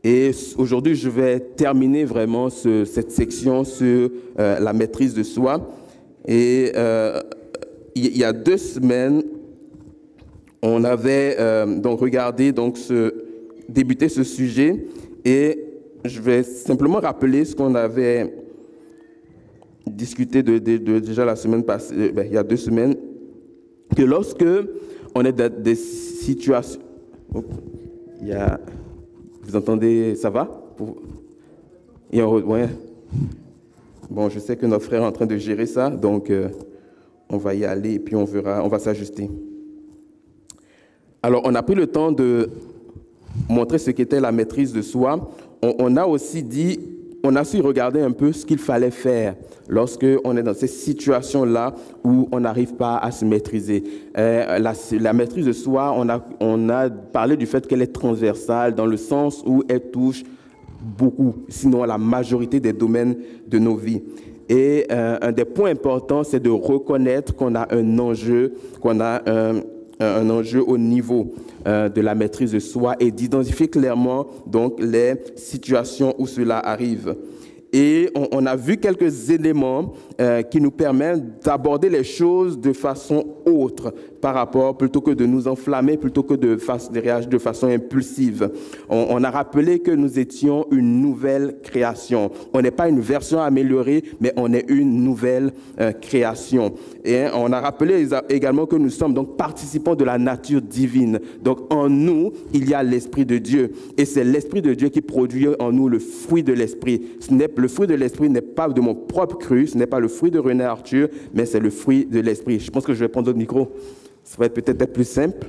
Et aujourd'hui, je vais terminer vraiment cette section sur la maîtrise de soi. Et il y a 2 semaines, on avait donc regardé, débuté ce sujet. Et je vais simplement rappeler ce qu'on avait discuté déjà la semaine passée, il y a 2 semaines, que lorsque on est dans des situations... Oh, vous entendez, ça va? Ouais. Bon, je sais que notre frère est en train de gérer ça, donc on va y aller et puis on verra, on va s'ajuster. Alors, on a pris le temps de montrer ce qu'était la maîtrise de soi. On a aussi dit, on a su regarder un peu ce qu'il fallait faire lorsque on est dans ces situations-là où on n'arrive pas à se maîtriser. La maîtrise de soi, on a parlé du fait qu'elle est transversale dans le sens où elle touche beaucoup, sinon la majorité des domaines de nos vies. Et un des points importants, c'est de reconnaître qu'on a un enjeu, un enjeu au niveau de la maîtrise de soi et d'identifier clairement donc les situations où cela arrive. Et on a vu quelques éléments qui nous permettent d'aborder les choses de façon autre par rapport, plutôt que de nous enflammer, plutôt que de réagir de façon impulsive. On a rappelé que nous étions une nouvelle création. On n'est pas une version améliorée, mais on est une nouvelle création. Et on a rappelé également que nous sommes donc participants de la nature divine. Donc en nous, il y a l'Esprit de Dieu. Et c'est l'Esprit de Dieu qui produit en nous le fruit de l'Esprit. Le fruit de l'Esprit n'est pas de mon propre cru, ce n'est pas le fruit de René Arthur, mais c'est le fruit de l'Esprit. Je pense que je vais prendre d'autres micros. Ça va peut-être être plus simple.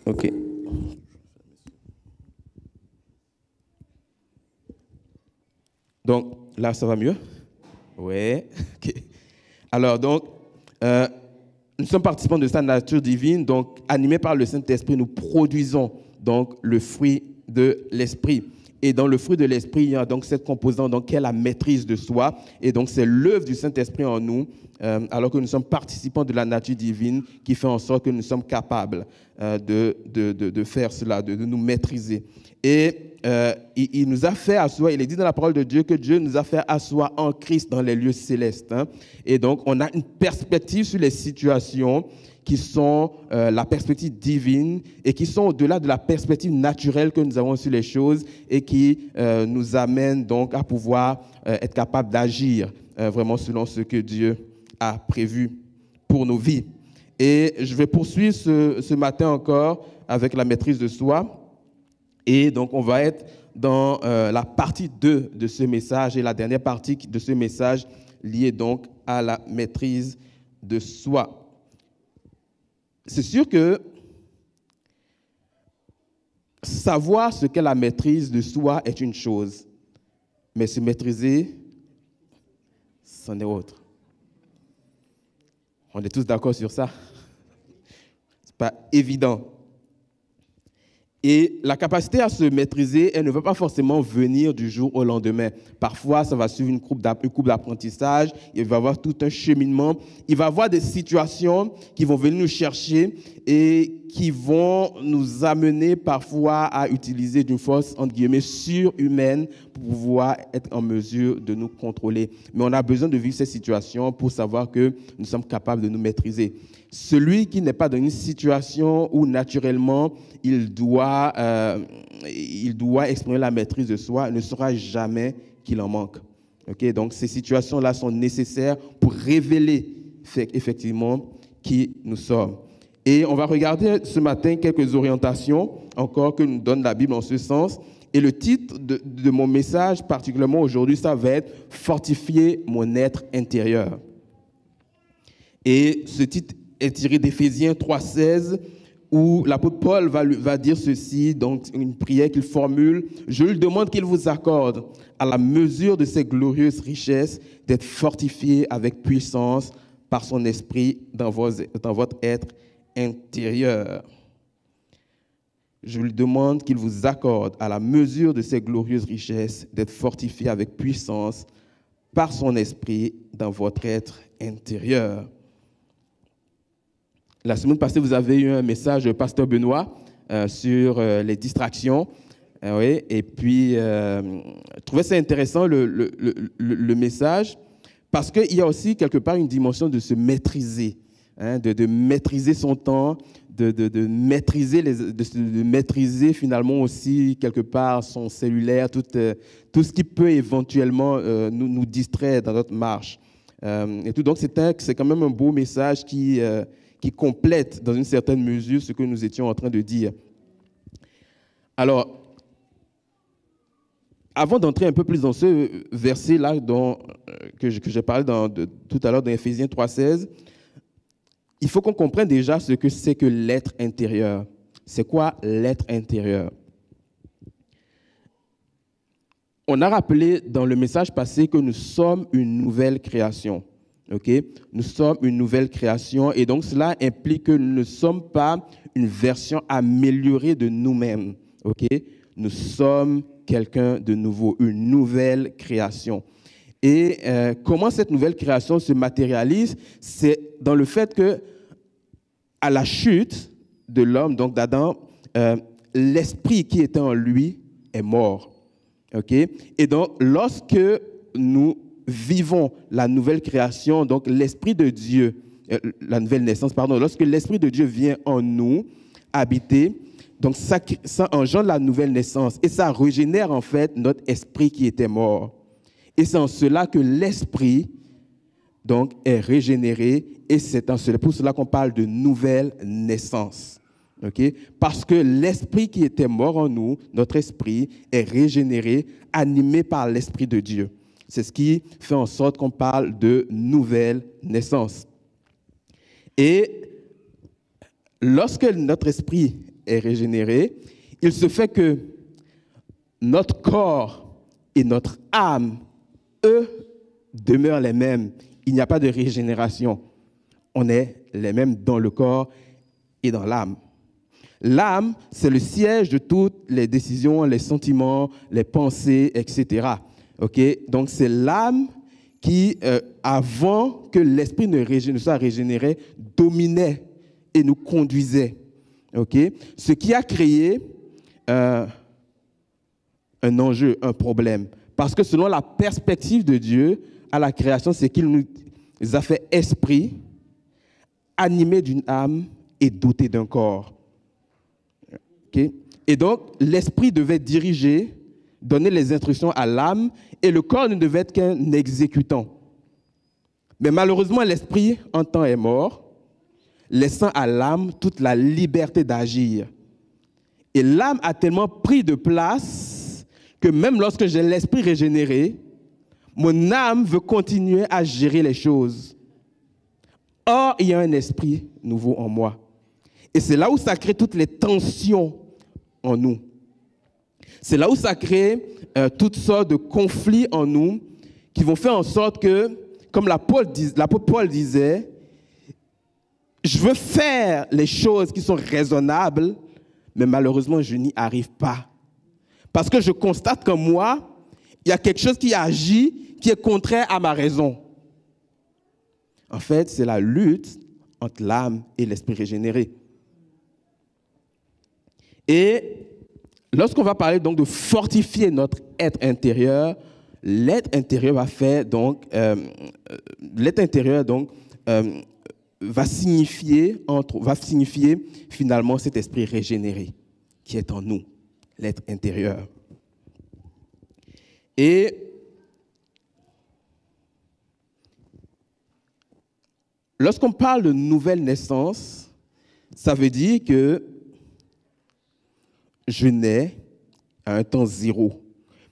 OK. Donc, là, ça va mieux? Oui. OK. Alors, donc, nous sommes participants de sa nature divine, donc, animés par le Saint-Esprit, nous produisons donc le fruit de l'Esprit. Et dans le fruit de l'Esprit, il y a donc cette composante donc, qui est la maîtrise de soi. Et donc, c'est l'œuvre du Saint-Esprit en nous, alors que nous sommes participants de la nature divine, qui fait en sorte que nous sommes capables de faire cela, de nous maîtriser. Et il nous a fait asseoir, il est dit dans la parole de Dieu que Dieu nous a fait asseoir en Christ dans les lieux célestes. Hein. Et donc, on a une perspective sur les situations qui sont la perspective divine et qui sont au-delà de la perspective naturelle que nous avons sur les choses et qui nous amènent donc à pouvoir être capables d'agir vraiment selon ce que Dieu a prévu pour nos vies. Et je vais poursuivre ce matin encore avec la maîtrise de soi. Et donc, on va être dans la partie 2 de ce message et la dernière partie de ce message liée donc à la maîtrise de soi. C'est sûr que savoir ce qu'est la maîtrise de soi est une chose, mais se maîtriser, c'en est autre. On est tous d'accord sur ça? Ce n'est pas évident. Et la capacité à se maîtriser, elle ne va pas forcément venir du jour au lendemain. Parfois, ça va suivre une courbe d'apprentissage, il va y avoir tout un cheminement. Il va y avoir des situations qui vont venir nous chercher et qui vont nous amener parfois à utiliser d'une force, entre guillemets, surhumaine pour pouvoir être en mesure de nous contrôler. Mais on a besoin de vivre ces situations pour savoir que nous sommes capables de nous maîtriser. Celui qui n'est pas dans une situation où naturellement il doit exprimer la maîtrise de soi ne saura jamais qu'il en manque. Okay? Donc ces situations-là sont nécessaires pour révéler effectivement qui nous sommes. Et on va regarder ce matin quelques orientations encore que nous donne la Bible en ce sens. Et le titre de mon message, particulièrement aujourd'hui, ça va être « Fortifier mon être intérieur ». Et ce titre est tiré d'Éphésiens 3,16, où l'apôtre Paul va dire ceci, donc une prière qu'il formule. « Je lui demande qu'il vous accorde, à la mesure de ses glorieuses richesses, d'être fortifié avec puissance par son esprit dans votre être intérieur. » Je lui demande qu'il vous accorde, à la mesure de ses glorieuses richesses, d'être fortifié avec puissance par son esprit dans votre être intérieur. La semaine passée, vous avez eu un message de Pasteur Benoît sur les distractions. Oui, et puis, je trouvais ça intéressant, le message, parce qu'il y a aussi quelque part une dimension de se maîtriser, hein, de maîtriser son temps, de maîtriser finalement aussi quelque part son cellulaire, tout ce qui peut éventuellement nous distraire dans notre marche. Et tout. Donc, c'est quand même un beau message qui complète dans une certaine mesure ce que nous étions en train de dire. Alors, avant d'entrer un peu plus dans ce verset-là que j'ai parlé tout à l'heure dans Éphésiens 3,16, il faut qu'on comprenne déjà ce que c'est que l'être intérieur. C'est quoi l'être intérieur? On a rappelé dans le message passé que nous sommes une nouvelle création. Okay? Nous sommes une nouvelle création et donc cela implique que nous ne sommes pas une version améliorée de nous-mêmes. Okay? Nous sommes quelqu'un de nouveau, une nouvelle création. Et comment cette nouvelle création se matérialise? C'est dans le fait que, à la chute de l'homme, donc d'Adam, l'esprit qui était en lui est mort. Okay? Et donc, lorsque nous vivons la nouvelle création, donc l'esprit de Dieu, la nouvelle naissance, pardon, lorsque l'esprit de Dieu vient en nous habiter, donc ça engendre la nouvelle naissance et ça régénère en fait notre esprit qui était mort. Et c'est en cela que l'esprit donc est régénéré et c'est pour cela qu'on parle de nouvelle naissance. Okay? Parce que l'esprit qui était mort en nous, notre esprit, est régénéré, animé par l'esprit de Dieu. C'est ce qui fait en sorte qu'on parle de nouvelle naissance. Et lorsque notre esprit est régénéré, il se fait que notre corps et notre âme, eux, demeurent les mêmes. Il n'y a pas de régénération. On est les mêmes dans le corps et dans l'âme. L'âme, c'est le siège de toutes les décisions, les sentiments, les pensées, etc. Okay? Donc, c'est l'âme qui, avant que l'esprit ne soit régénéré, dominait et nous conduisait. Okay? Ce qui a créé un enjeu, un problème. Parce que selon la perspective de Dieu à la création, c'est qu'il nous a fait esprit, animé d'une âme et doté d'un corps. Okay? Et donc, l'esprit devait diriger, donner les instructions à l'âme et le corps ne devait être qu'un exécutant. Mais malheureusement, l'esprit, en temps, est mort, laissant à l'âme toute la liberté d'agir. Et l'âme a tellement pris de place que même lorsque j'ai l'esprit régénéré, mon âme veut continuer à gérer les choses. Or, il y a un esprit nouveau en moi. Et c'est là où ça crée toutes les tensions en nous. C'est là où ça crée toutes sortes de conflits en nous qui vont faire en sorte que, comme l'apôtre Paul disait, je veux faire les choses qui sont raisonnables, mais malheureusement, je n'y arrive pas. Parce que je constate qu'en moi, il y a quelque chose qui agit, qui est contraire à ma raison. En fait, c'est la lutte entre l'âme et l'esprit régénéré. Et lorsqu'on va parler donc de fortifier notre être intérieur, l'être intérieur va faire donc, va signifier finalement cet esprit régénéré qui est en nous, l'être intérieur. Et lorsqu'on parle de nouvelle naissance, ça veut dire que je nais à un temps 0.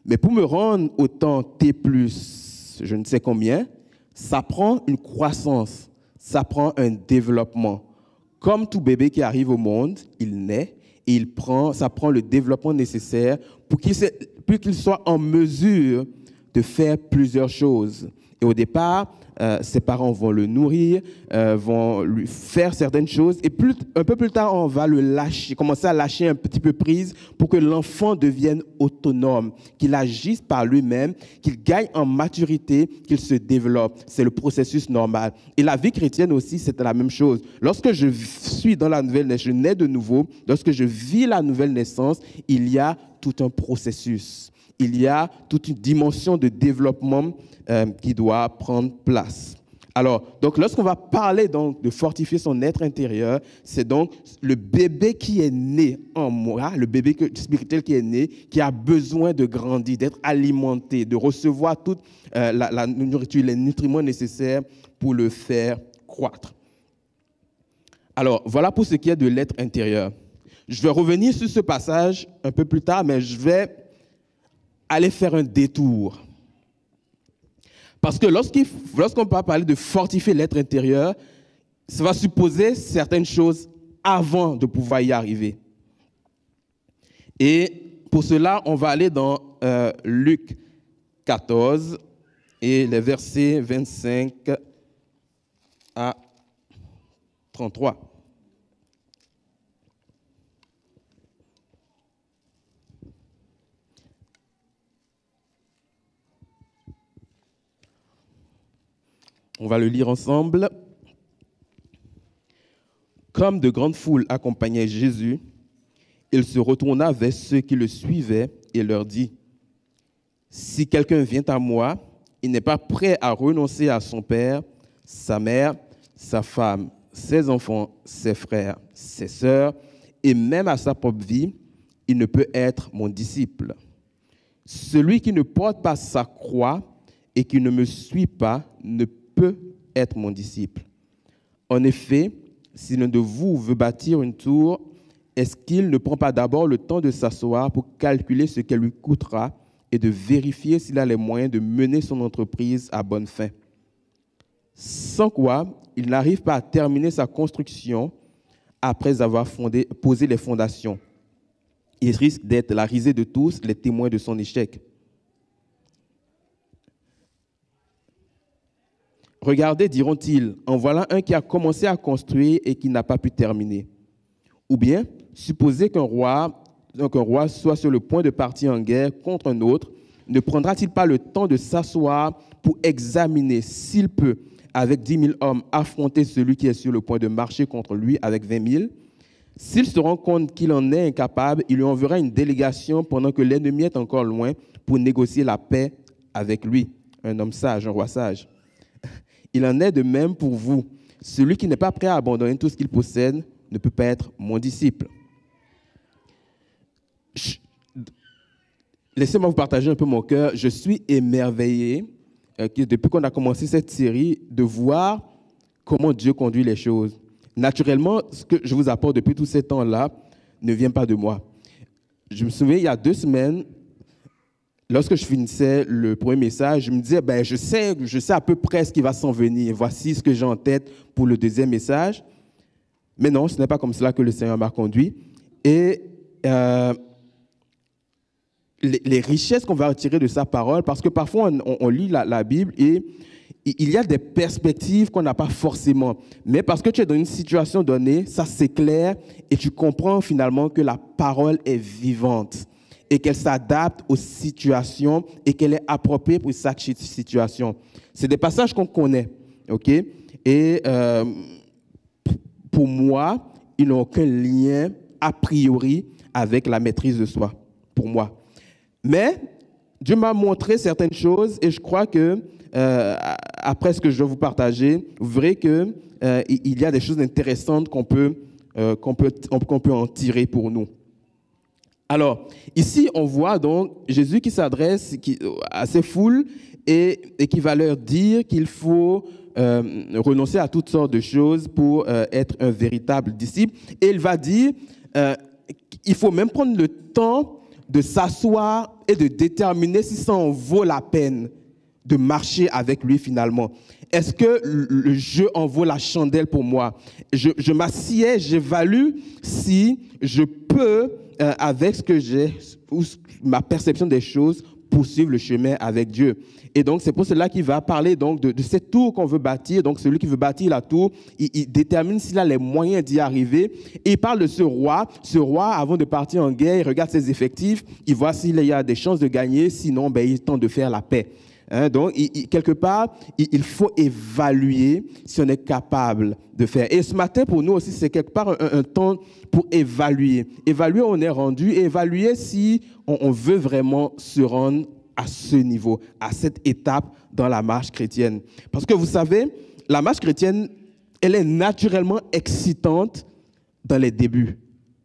Mais pour me rendre au temps T+, je ne sais combien, ça prend une croissance, ça prend un développement. Comme tout bébé qui arrive au monde, il naît et ça prend le développement nécessaire pour qu'il soit en mesure de faire plusieurs choses. Et au départ, ses parents vont le nourrir, vont lui faire certaines choses. Et un peu plus tard, on va le lâcher, commencer à lâcher un petit peu prise pour que l'enfant devienne autonome, qu'il agisse par lui-même, qu'il gagne en maturité, qu'il se développe. C'est le processus normal. Et la vie chrétienne aussi, c'est la même chose. Lorsque je suis dans la nouvelle naissance, je nais de nouveau, lorsque je vis la nouvelle naissance, il y a tout un processus. Il y a toute une dimension de développement qui doit prendre place. Alors, donc, lorsqu'on va parler donc, de fortifier son être intérieur, c'est donc le bébé qui est né en moi, le bébé spirituel qui est né, qui a besoin de grandir, d'être alimenté, de recevoir toute la nourriture, les nutriments nécessaires pour le faire croître. Alors, voilà pour ce qui est de l'être intérieur. Je vais revenir sur ce passage un peu plus tard, mais je vais aller faire un détour. Parce que lorsqu'on va parler de fortifier l'être intérieur, ça va supposer certaines choses avant de pouvoir y arriver. Et pour cela, on va aller dans Luc 14 et les versets 25 à 33. On va le lire ensemble. Comme de grandes foules accompagnaient Jésus, il se retourna vers ceux qui le suivaient et leur dit, « Si quelqu'un vient à moi, il n'est pas prêt à renoncer à son père, sa mère, sa femme, ses enfants, ses frères, ses sœurs, et même à sa propre vie, il ne peut être mon disciple. Celui qui ne porte pas sa croix et qui ne me suit pas ne peut être mon disciple. En effet, si l'un de vous veut bâtir une tour, est-ce qu'il ne prend pas d'abord le temps de s'asseoir pour calculer ce qu'elle lui coûtera et de vérifier s'il a les moyens de mener son entreprise à bonne fin? Sans quoi, il n'arrive pas à terminer sa construction après avoir posé les fondations. Il risque d'être la risée de tous les témoins de son échec. Regardez, diront-ils, en voilà un qui a commencé à construire et qui n'a pas pu terminer. Ou bien, supposez qu'un roi soit sur le point de partir en guerre contre un autre, ne prendra-t-il pas le temps de s'asseoir pour examiner s'il peut, avec 10 000 hommes, affronter celui qui est sur le point de marcher contre lui avec 20 000 ? S'il se rend compte qu'il en est incapable, il lui enverra une délégation pendant que l'ennemi est encore loin pour négocier la paix avec lui. Un homme sage, un roi sage. Il en est de même pour vous. Celui qui n'est pas prêt à abandonner tout ce qu'il possède ne peut pas être mon disciple. Laissez-moi vous partager un peu mon cœur. Je suis émerveillé, depuis qu'on a commencé cette série, de voir comment Dieu conduit les choses. Naturellement, ce que je vous apporte depuis tous ces temps-là ne vient pas de moi. Je me souviens, il y a 2 semaines, lorsque je finissais le premier message, je me disais, je sais à peu près ce qui va s'en venir. Voici ce que j'ai en tête pour le deuxième message. Mais non, ce n'est pas comme cela que le Seigneur m'a conduit. Et les richesses qu'on va retirer de sa parole, parce que parfois on lit la Bible et il y a des perspectives qu'on n'a pas forcément. Mais parce que tu es dans une situation donnée, ça s'éclaire et tu comprends finalement que la parole est vivante et qu'elle s'adapte aux situations et qu'elle est appropriée pour chaque situation. C'est des passages qu'on connaît, ok? Et pour moi, ils n'ont aucun lien a priori avec la maîtrise de soi, pour moi. Mais Dieu m'a montré certaines choses et je crois que après ce que je vais vous partager, vous verrez qu'il y a des choses intéressantes qu'on peut en tirer pour nous. Alors, ici, on voit donc Jésus qui s'adresse à ces foules et qui va leur dire qu'il faut renoncer à toutes sortes de choses pour être un véritable disciple. Et il va dire qu'il faut même prendre le temps de s'asseoir et de déterminer si ça en vaut la peine de marcher avec lui finalement. Est-ce que le jeu en vaut la chandelle pour moi? Je m'assieds, j'évalue si je peux, avec ce que j'ai, ou ma perception des choses, poursuivre le chemin avec Dieu. Et donc, c'est pour cela qu'il va parler donc, de cette tour qu'on veut bâtir. Donc, celui qui veut bâtir la tour, il détermine s'il a les moyens d'y arriver. Et il parle de ce roi. Ce roi, avant de partir en guerre, il regarde ses effectifs, il voit s'il y a des chances de gagner, sinon, il tente de faire la paix. Donc, quelque part, il faut évaluer si on est capable de faire. Et ce matin, pour nous aussi, c'est quelque part un temps pour évaluer. Évaluer où on est rendu et évaluer si on veut vraiment se rendre à ce niveau, à cette étape dans la marche chrétienne. Parce que vous savez, la marche chrétienne, elle est naturellement excitante dans les débuts.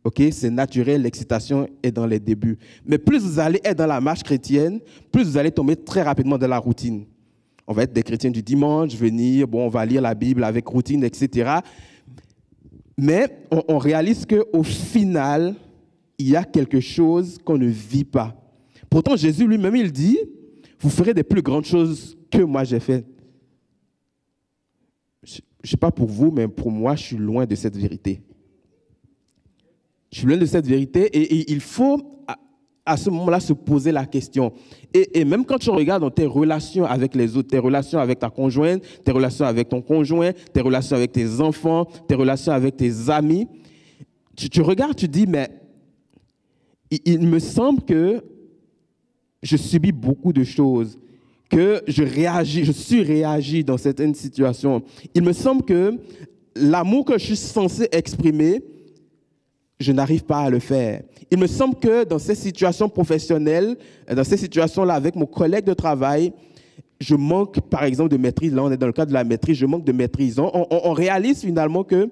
Okay? C'est naturel, l'excitation est dans les débuts. Mais plus vous allez être dans la marche chrétienne, plus vous allez tomber très rapidement dans la routine. On va être des chrétiens du dimanche, venir, on va lire la Bible avec routine, etc. Mais on réalise qu'au final, il y a quelque chose qu'on ne vit pas. Pourtant, Jésus lui-même, il dit, vous ferez des plus grandes choses que moi j'ai fait. Je ne sais pas pour vous, mais pour moi, je suis loin de cette vérité. Je suis loin de cette vérité et il faut à ce moment-là se poser la question. Et même quand tu regardes dans tes relations avec les autres, tes relations avec ta conjointe, tes relations avec ton conjoint, tes relations avec tes enfants, tes relations avec tes amis, tu regardes, tu dis, mais il me semble que je subis beaucoup de choses, que je surréagis dans certaines situations. Il me semble que l'amour que je suis censé exprimer, je n'arrive pas à le faire. Il me semble que dans ces situations professionnelles, dans ces situations-là avec mon collègue de travail, je manque par exemple de maîtrise. Là, on est dans le cadre de la maîtrise, je manque de maîtrise. On réalise finalement que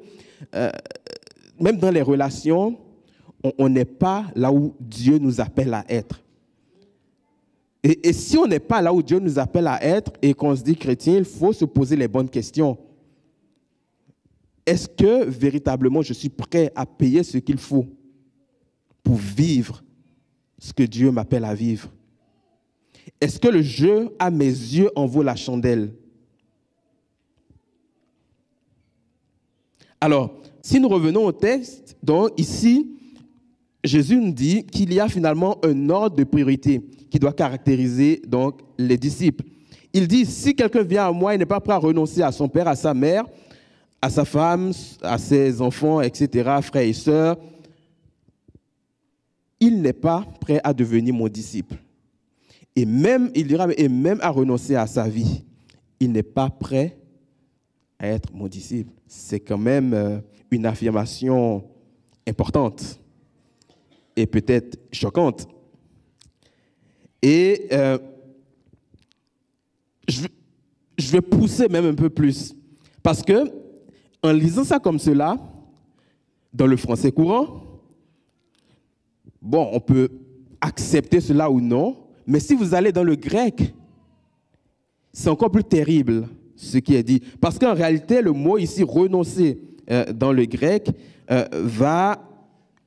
même dans les relations, on n'est pas là où Dieu nous appelle à être. Et si on n'est pas là où Dieu nous appelle à être et qu'on se dit chrétien, il faut se poser les bonnes questions. Est-ce que véritablement je suis prêt à payer ce qu'il faut pour vivre ce que Dieu m'appelle à vivre? Est-ce que le jeu à mes yeux en vaut la chandelle? Alors, si nous revenons au texte, donc ici, Jésus nous dit qu'il y a finalement un ordre de priorité qui doit caractériser donc les disciples. Il dit, si quelqu'un vient à moi et n'est pas prêt à renoncer à son père, à sa mère, à sa femme, à ses enfants, etc., frères et sœurs, il n'est pas prêt à devenir mon disciple. Et même, il dira, et même à renoncer à sa vie, il n'est pas prêt à être mon disciple. C'est quand même une affirmation importante et peut-être choquante. Et je vais pousser même un peu plus. Parce que, en lisant ça comme cela, dans le français courant, on peut accepter cela ou non, mais si vous allez dans le grec, c'est encore plus terrible ce qui est dit. Parce qu'en réalité, le mot ici, renoncer, dans le grec, va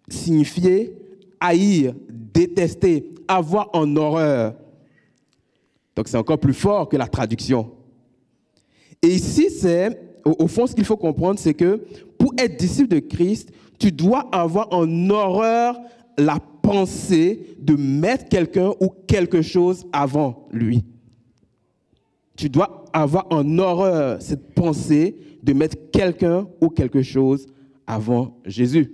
signifier haïr, détester, avoir en horreur. Donc c'est encore plus fort que la traduction. Et ici, au fond, ce qu'il faut comprendre, c'est que pour être disciple de Christ, tu dois avoir en horreur la pensée de mettre quelqu'un ou quelque chose avant lui. Tu dois avoir en horreur cette pensée de mettre quelqu'un ou quelque chose avant Jésus.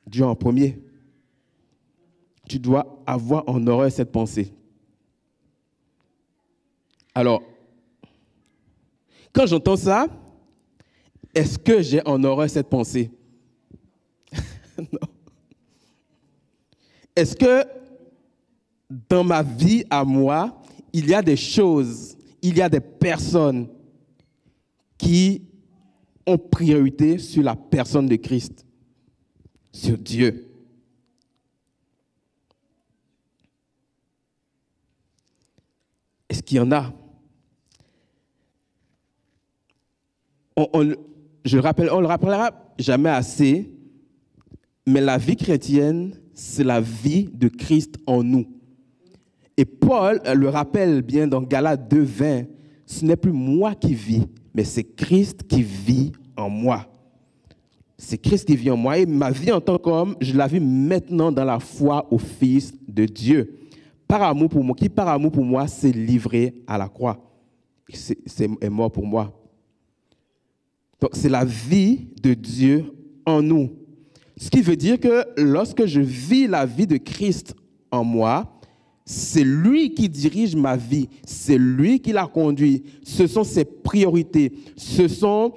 Dieu en premier. Tu dois avoir en horreur cette pensée. Alors, quand j'entends ça, est-ce que j'ai en horreur cette pensée? Non. Est-ce que dans ma vie à moi, il y a des choses, il y a des personnes qui ont priorité sur la personne de Christ, sur Dieu? Est-ce qu'il y en a? Je le rappelle, on ne le rappellera jamais assez, mais la vie chrétienne, c'est la vie de Christ en nous. Et Paul le rappelle bien dans Galates 2:20, ce n'est plus moi qui vis, mais c'est Christ qui vit en moi. C'est Christ qui vit en moi et ma vie en tant qu'homme, je la vis maintenant dans la foi au Fils de Dieu. Par amour pour moi, qui par amour pour moi s'est livré à la croix, est mort pour moi. Donc c'est la vie de Dieu en nous. Ce qui veut dire que lorsque je vis la vie de Christ en moi, c'est lui qui dirige ma vie, c'est lui qui la conduit. Ce sont ses priorités, ce sont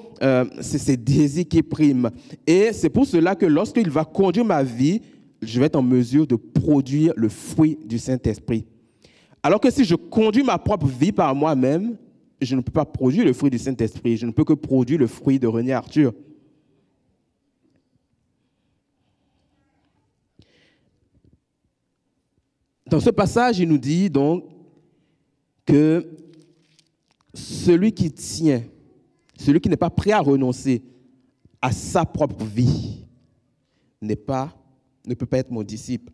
ses désirs qui priment. Et c'est pour cela que lorsqu'il va conduire ma vie, je vais être en mesure de produire le fruit du Saint-Esprit. Alors que si je conduis ma propre vie par moi-même, je ne peux pas produire le fruit du Saint-Esprit, je ne peux que produire le fruit de René Arthur. Dans ce passage, il nous dit donc que celui qui tient, celui qui n'est pas prêt à renoncer à sa propre vie, ne peut pas être mon disciple.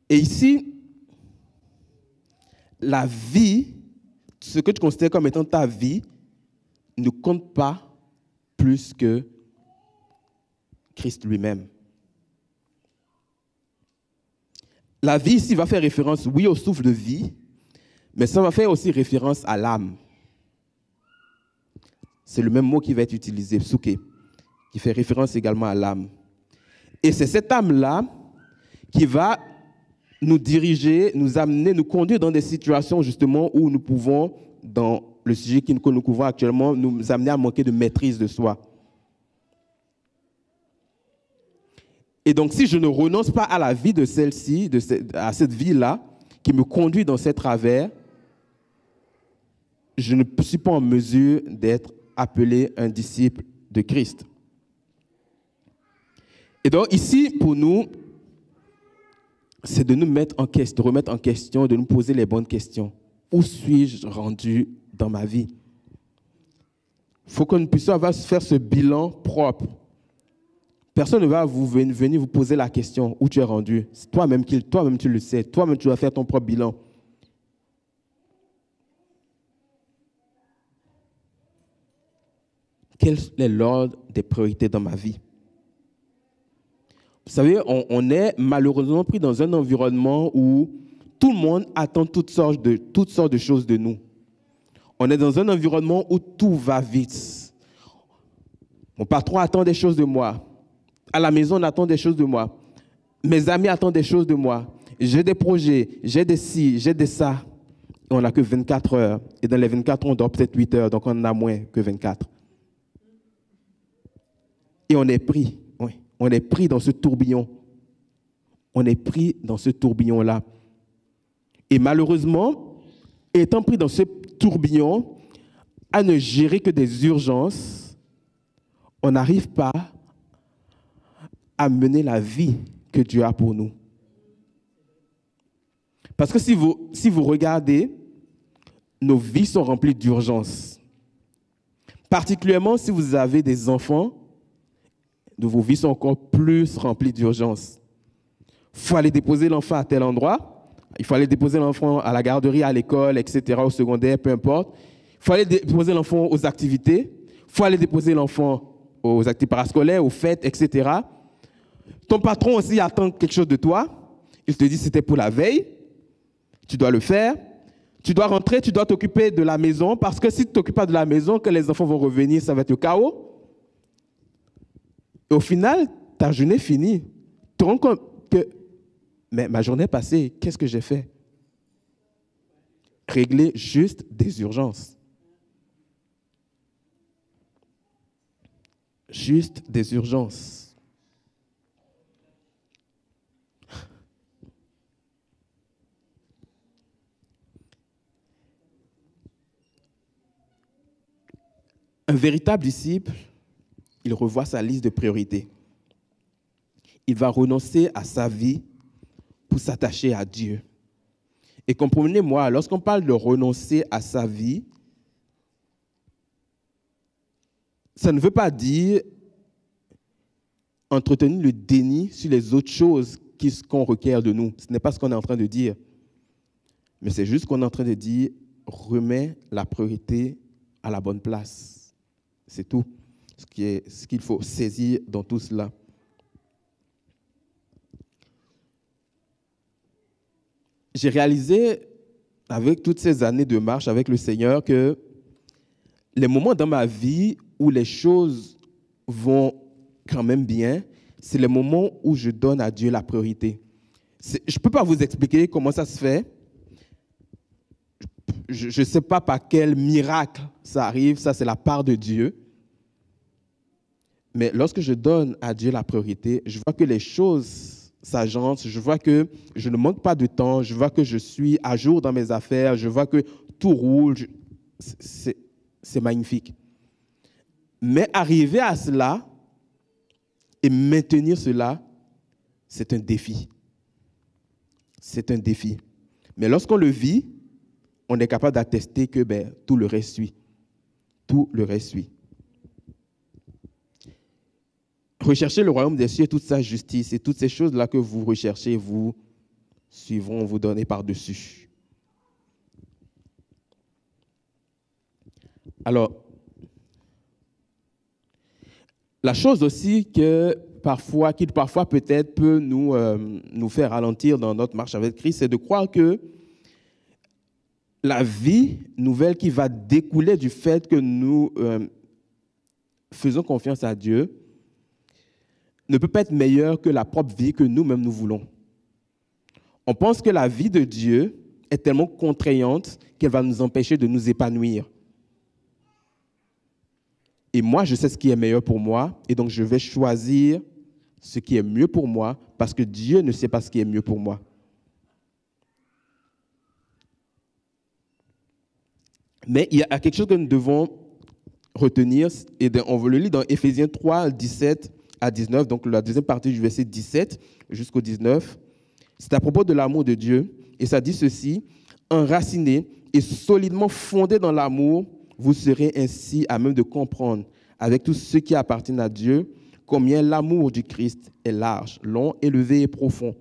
Et ici, la vie, ce que tu considères comme étant ta vie, ne compte pas plus que Christ lui-même. La vie ici va faire référence, oui, au souffle de vie, mais ça va faire aussi référence à l'âme. C'est le même mot qui va être utilisé, psuké, qui fait référence également à l'âme. Et c'est cette âme-là qui va nous diriger, nous amener, nous conduire dans des situations justement où nous pouvons, dans le sujet que nous couvrons actuellement, nous amener à manquer de maîtrise de soi. Et donc, si je ne renonce pas à la vie de celle-ci, à cette vie-là, qui me conduit dans ces travers, je ne suis pas en mesure d'être appelé un disciple de Christ. Et donc, ici, pour nous, c'est de nous mettre en question, de remettre en question, de nous poser les bonnes questions. Où suis-je rendu dans ma vie? Il faut que nous puissions faire ce bilan propre. Personne ne va venir vous poser la question où tu es rendu. C'est toi-même tu le sais. Toi-même, tu dois faire ton propre bilan. Quel est l'ordre des priorités dans ma vie? Vous savez, on est malheureusement pris dans un environnement où tout le monde attend toutes sortes de choses de nous. On est dans un environnement où tout va vite. Mon patron attend des choses de moi. À la maison, on attend des choses de moi. Mes amis attendent des choses de moi. J'ai des projets, j'ai des ci, j'ai des ça. Et on n'a que 24 heures. Et dans les 24 heures, on dort peut-être 8 heures, donc on en a moins que 24. Et on est pris, oui. On est pris dans ce tourbillon. On est pris dans ce tourbillon-là. Et malheureusement, étant pris dans ce tourbillon, à ne gérer que des urgences, on n'arrive pas à mener la vie que Dieu a pour nous. Parce que si vous regardez, nos vies sont remplies d'urgences. Particulièrement si vous avez des enfants, vos vies sont encore plus remplies d'urgences. Il faut aller déposer l'enfant à tel endroit, il faut aller déposer l'enfant à la garderie, à l'école, etc., au secondaire, peu importe. Il faut aller déposer l'enfant aux activités, il faut aller déposer l'enfant aux activités parascolaires, aux fêtes, etc. Ton patron aussi attend quelque chose de toi. Il te dit c'était pour la veille, tu dois le faire. Tu dois rentrer, tu dois t'occuper de la maison, parce que si tu ne t'occupes pas de la maison, quand les enfants vont revenir, ça va être le chaos. Et au final, ta journée finie. Tu te rends compte que, mais ma journée passée, qu'est-ce que j'ai fait? Régler juste des urgences. Juste des urgences. Un véritable disciple, il revoit sa liste de priorités. Il va renoncer à sa vie pour s'attacher à Dieu. Et comprenez-moi, lorsqu'on parle de renoncer à sa vie, ça ne veut pas dire entretenir le déni sur les autres choses qu'on requiert de nous. Ce n'est pas ce qu'on est en train de dire. Mais c'est juste qu'on est en train de dire, remets la priorité à la bonne place. C'est tout ce qu'il faut saisir dans tout cela. j'ai réalisé, avec toutes ces années de marche avec le Seigneur, que les moments dans ma vie où les choses vont quand même bien, c'est les moments où je donne à Dieu la priorité. Je ne peux pas vous expliquer comment ça se fait. Je ne sais pas par quel miracle ça arrive, ça c'est la part de Dieu. Mais lorsque je donne à Dieu la priorité, je vois que les choses s'agencent, je vois que je ne manque pas de temps, je vois que je suis à jour dans mes affaires, je vois que tout roule. C'est magnifique. Mais arriver à cela et maintenir cela, c'est un défi. C'est un défi. Mais lorsqu'on le vit, on est capable d'attester que tout le reste suit. Tout le reste suit. Recherchez le royaume des cieux et toute sa justice, et toutes ces choses-là que vous recherchez, vous suivront, vous donner par-dessus. Alors, la chose aussi qui parfois peut-être peut nous faire ralentir dans notre marche avec Christ, c'est de croire que la vie nouvelle qui va découler du fait que nous faisons confiance à Dieu ne peut pas être meilleure que la propre vie que nous-mêmes nous voulons. On pense que la vie de Dieu est tellement contraignante qu'elle va nous empêcher de nous épanouir. Et moi, je sais ce qui est meilleur pour moi, et donc je vais choisir ce qui est mieux pour moi, parce que Dieu ne sait pas ce qui est mieux pour moi. Mais il y a quelque chose que nous devons retenir, et on le lit dans Éphésiens 3, 17 à 19, donc la deuxième partie du verset 17 jusqu'au 19. C'est à propos de l'amour de Dieu, et ça dit ceci: enraciné et solidement fondé dans l'amour, vous serez ainsi à même de comprendre, avec tous ceux qui appartiennent à Dieu, combien l'amour du Christ est large, long, élevé et profond.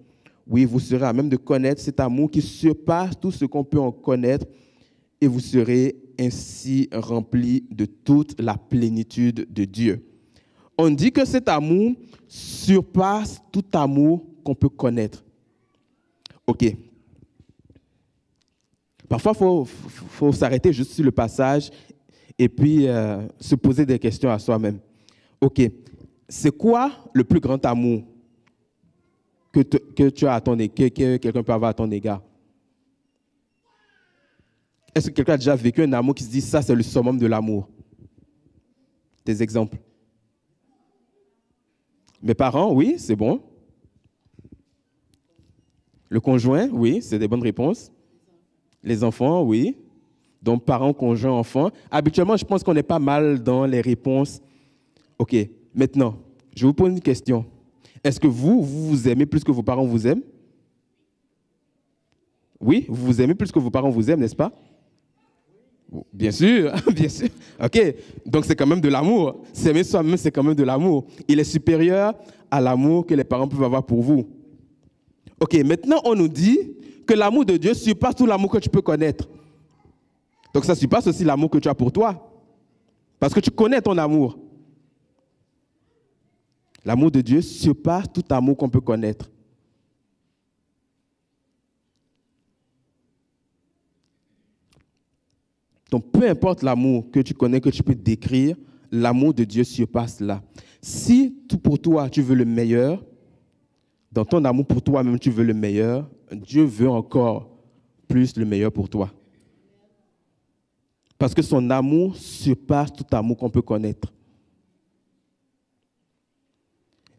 Oui, vous serez à même de connaître cet amour qui surpasse tout ce qu'on peut en connaître, et vous serez ainsi remplis de toute la plénitude de Dieu. On dit que cet amour surpasse tout amour qu'on peut connaître. OK. Parfois, il faut s'arrêter juste sur le passage et puis se poser des questions à soi-même. OK. C'est quoi le plus grand amour que tu as à ton égard, que quelqu'un peut avoir à ton égard? Est-ce que quelqu'un a déjà vécu un amour qui se dit ça, c'est le summum de l'amour? Des exemples? Mes parents, oui, c'est bon. Le conjoint, oui, c'est des bonnes réponses. Les enfants, oui. Donc, parents, conjoints, enfants. Habituellement, je pense qu'on est pas mal dans les réponses. OK. Maintenant, je vous pose une question. Est-ce que vous aimez plus que vos parents vous aiment? Oui, vous vous aimez plus que vos parents vous aiment, n'est-ce pas? Bien sûr, bien sûr. OK. Donc, c'est quand même de l'amour. S'aimer soi-même, c'est quand même de l'amour. Il est supérieur à l'amour que les parents peuvent avoir pour vous. OK. Maintenant, on nous dit que l'amour de Dieu surpasse tout l'amour que tu peux connaître. Donc, ça surpasse aussi l'amour que tu as pour toi. Parce que tu connais ton amour. L'amour de Dieu surpasse tout amour qu'on peut connaître. Donc, peu importe l'amour que tu connais, que tu peux décrire, l'amour de Dieu surpasse là. Si tout pour toi, tu veux le meilleur, dans ton amour pour toi-même, tu veux le meilleur, Dieu veut encore plus le meilleur pour toi. Parce que son amour surpasse tout amour qu'on peut connaître.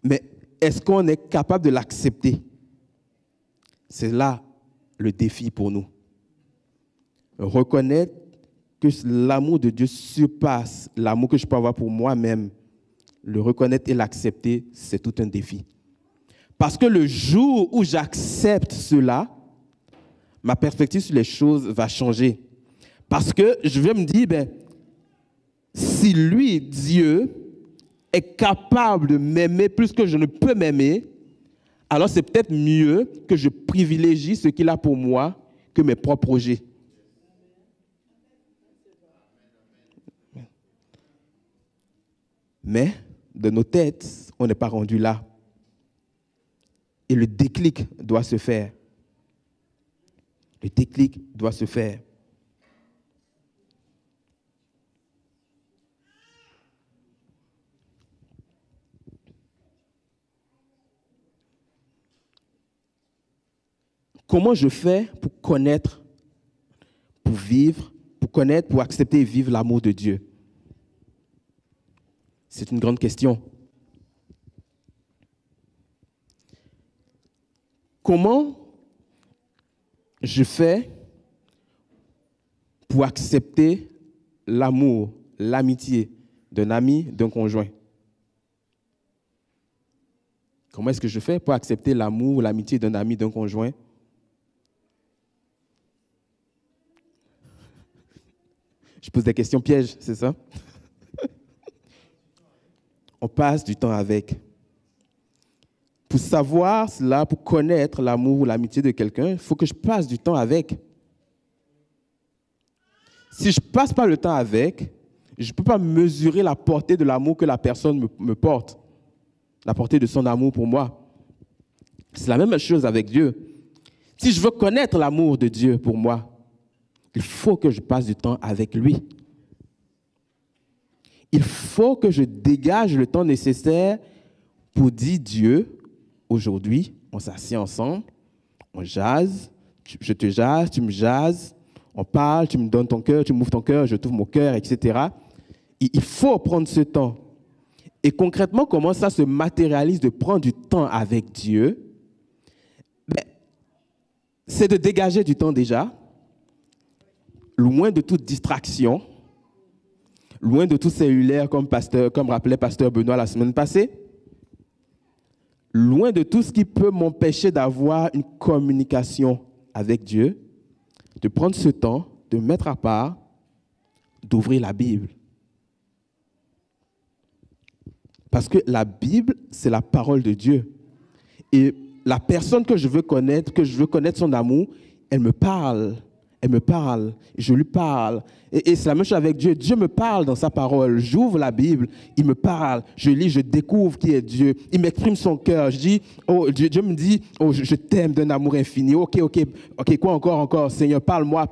Mais est-ce qu'on est capable de l'accepter? C'est là le défi pour nous. Reconnaître que l'amour de Dieu surpasse l'amour que je peux avoir pour moi-même. Le reconnaître et l'accepter, c'est tout un défi. Parce que le jour où j'accepte cela, ma perspective sur les choses va changer. Parce que je vais me dire, si lui, Dieu, est capable de m'aimer plus que je ne peux m'aimer, alors c'est peut-être mieux que je privilégie ce qu'il a pour moi que mes propres projets. Mais de nos têtes, on n'est pas rendu là. Et le déclic doit se faire. Le déclic doit se faire. Comment je fais pour connaître, pour vivre, pour connaître, pour accepter et vivre l'amour de Dieu? C'est une grande question. Comment je fais pour accepter l'amour, l'amitié d'un ami, d'un conjoint? Comment est-ce que je fais pour accepter l'amour, l'amitié d'un ami, d'un conjoint? Je pose des questions pièges, c'est ça? On passe du temps avec. Pour savoir cela, pour connaître l'amour ou l'amitié de quelqu'un, il faut que je passe du temps avec. Si je ne passe pas le temps avec, je ne peux pas mesurer la portée de l'amour que la personne me porte, la portée de son amour pour moi. C'est la même chose avec Dieu. Si je veux connaître l'amour de Dieu pour moi, il faut que je passe du temps avec lui. Il faut que je dégage le temps nécessaire pour dire Dieu, aujourd'hui, on s'assied ensemble, on jase, je te jase, tu me jases, on parle, tu me donnes ton cœur, tu m'ouvres ton cœur, je t'ouvre mon cœur, etc. Il faut prendre ce temps. Et concrètement, comment ça se matérialise de prendre du temps avec Dieu? C'est de dégager du temps déjà, loin de toute distraction, loin de tout cellulaire, comme rappelait Pasteur Benoît la semaine passée, loin de tout ce qui peut m'empêcher d'avoir une communication avec Dieu, de prendre ce temps, de mettre à part, d'ouvrir la Bible. Parce que la Bible, c'est la parole de Dieu. Et la personne que je veux connaître son amour, elle me parle, je lui parle. Et c'est la même chose avec Dieu. Dieu me parle dans sa parole. J'ouvre la Bible, il me parle, je lis, je découvre qui est Dieu. Il m'exprime son cœur. Je dis, oh, Dieu me dit, oh, je t'aime d'un amour infini. Ok, quoi encore, Seigneur, parle-moi.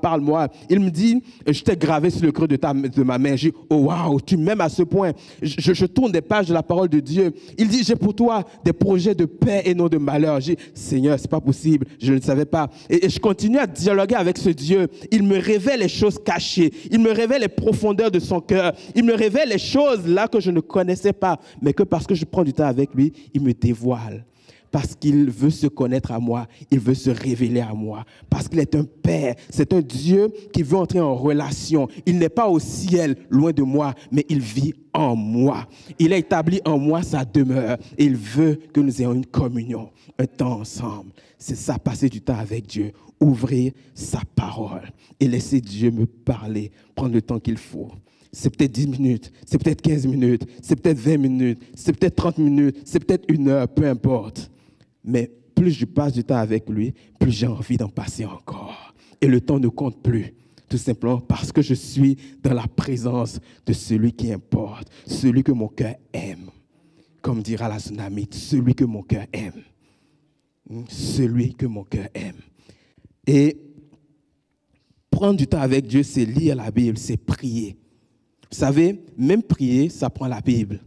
Il me dit, je t'ai gravé sur le creux de ma main. Je dis, oh waouh, tu m'aimes à ce point. Je tourne des pages de la parole de Dieu. Il dit, j'ai pour toi des projets de paix et non de malheur. Je dis, Seigneur, c'est pas possible, je ne le savais pas. Et je continue à dialoguer avec ce Dieu. Il me révèle les choses cachées. Il me révèle les profondeurs de son cœur. Il me révèle les choses là que je ne connaissais pas, mais que parce que je prends du temps avec lui, il me dévoile. Parce qu'il veut se connaître à moi, il veut se révéler à moi. Parce qu'il est un Père, c'est un Dieu qui veut entrer en relation. Il n'est pas au ciel, loin de moi, mais il vit en moi. Il a établi en moi sa demeure. Et il veut que nous ayons une communion, un temps ensemble. C'est ça, passer du temps avec Dieu. Ouvrir sa parole et laisser Dieu me parler, prendre le temps qu'il faut. C'est peut-être 10 minutes, c'est peut-être 15 minutes, c'est peut-être 20 minutes, c'est peut-être 30 minutes, c'est peut-être 1 heure, peu importe. Mais plus je passe du temps avec lui, plus j'ai envie d'en passer encore. Et le temps ne compte plus, tout simplement parce que je suis dans la présence de celui qui importe, celui que mon cœur aime. Comme dira la Tsunamite, celui que mon cœur aime. Celui que mon cœur aime. Et prendre du temps avec Dieu, c'est lire la Bible, c'est prier. Vous savez, même prier, ça prend la Bible.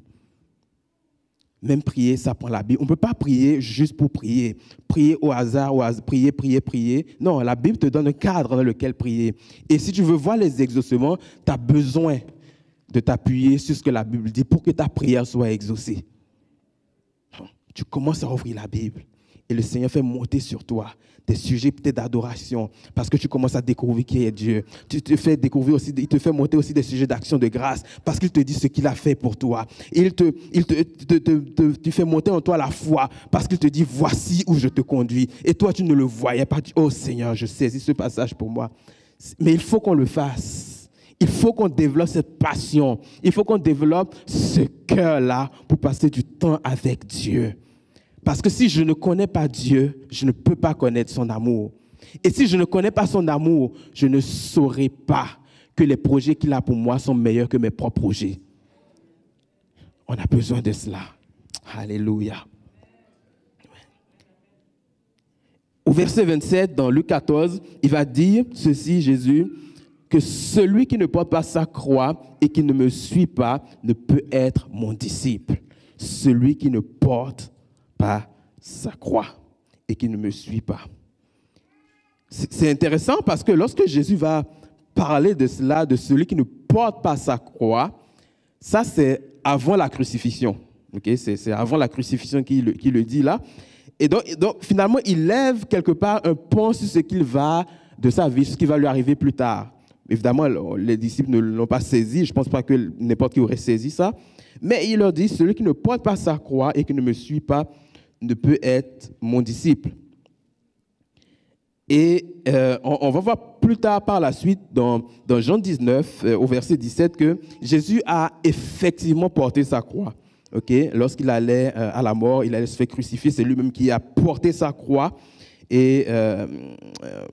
Même prier, ça prend la Bible. On ne peut pas prier juste pour prier. Prier au hasard, prier. Non, la Bible te donne un cadre dans lequel prier. Et si tu veux voir les exaucements, tu as besoin de t'appuyer sur ce que la Bible dit pour que ta prière soit exaucée. Tu commences à ouvrir la Bible. Et le Seigneur fait monter sur toi des sujets peut-être d'adoration parce que tu commences à découvrir qui est Dieu. Il te fait monter aussi des sujets d'action de grâce parce qu'il te dit ce qu'il a fait pour toi. Il te fait monter en toi la foi parce qu'il te dit voici où je te conduis. Et toi, tu ne le voyais pas. Oh Seigneur, je saisis ce passage pour moi. Mais il faut qu'on le fasse. Il faut qu'on développe cette passion. Il faut qu'on développe ce cœur-là pour passer du temps avec Dieu. Parce que si je ne connais pas Dieu, je ne peux pas connaître son amour. Et si je ne connais pas son amour, je ne saurai pas que les projets qu'il a pour moi sont meilleurs que mes propres projets. On a besoin de cela. Alléluia. Au verset 27, dans Luc 14, il va dire ceci, Jésus, que celui qui ne porte pas sa croix et qui ne me suit pas ne peut être mon disciple. Celui qui ne porte pas sa croix et qui ne me suit pas. C'est intéressant parce que lorsque Jésus va parler de cela, de celui qui ne porte pas sa croix, ça c'est avant la crucifixion. Okay? C'est avant la crucifixion qu'il le dit là. Et donc, finalement, il lève quelque part un pont sur ce qu'il va de sa vie, ce qui va lui arriver plus tard. Évidemment, les disciples ne l'ont pas saisi. Je ne pense pas que n'importe qui aurait saisi ça. Mais il leur dit, celui qui ne porte pas sa croix et qui ne me suit pas ne peut être mon disciple. Et on va voir plus tard par la suite, dans Jean 19, au verset 17, que Jésus a effectivement porté sa croix. Okay? Lorsqu'il allait à la mort, il allait se faire crucifier, c'est lui-même qui a porté sa croix. Et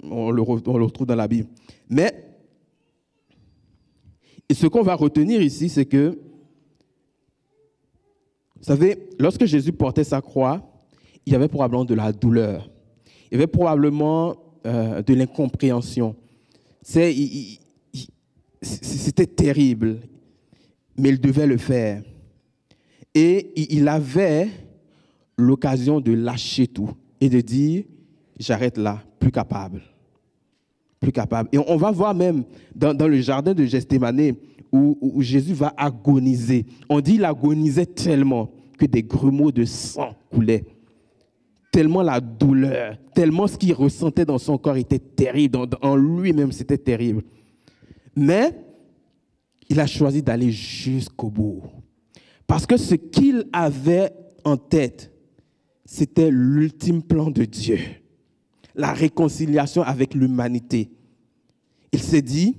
on le retrouve dans la Bible. Mais et ce qu'on va retenir ici, c'est que, vous savez, lorsque Jésus portait sa croix, il y avait probablement de la douleur. Il y avait probablement de l'incompréhension. C'était terrible, mais il devait le faire. Et il avait l'occasion de lâcher tout et de dire, j'arrête là, plus capable. Plus capable. Et on va voir même dans le jardin de Gethsémani où Jésus va agoniser. On dit qu'il agonisait tellement que des grumeaux de sang coulaient. Tellement la douleur, tellement ce qu'il ressentait dans son corps était terrible. En lui-même, c'était terrible. Mais il a choisi d'aller jusqu'au bout. Parce que ce qu'il avait en tête, c'était l'ultime plan de Dieu. La réconciliation avec l'humanité. Il s'est dit,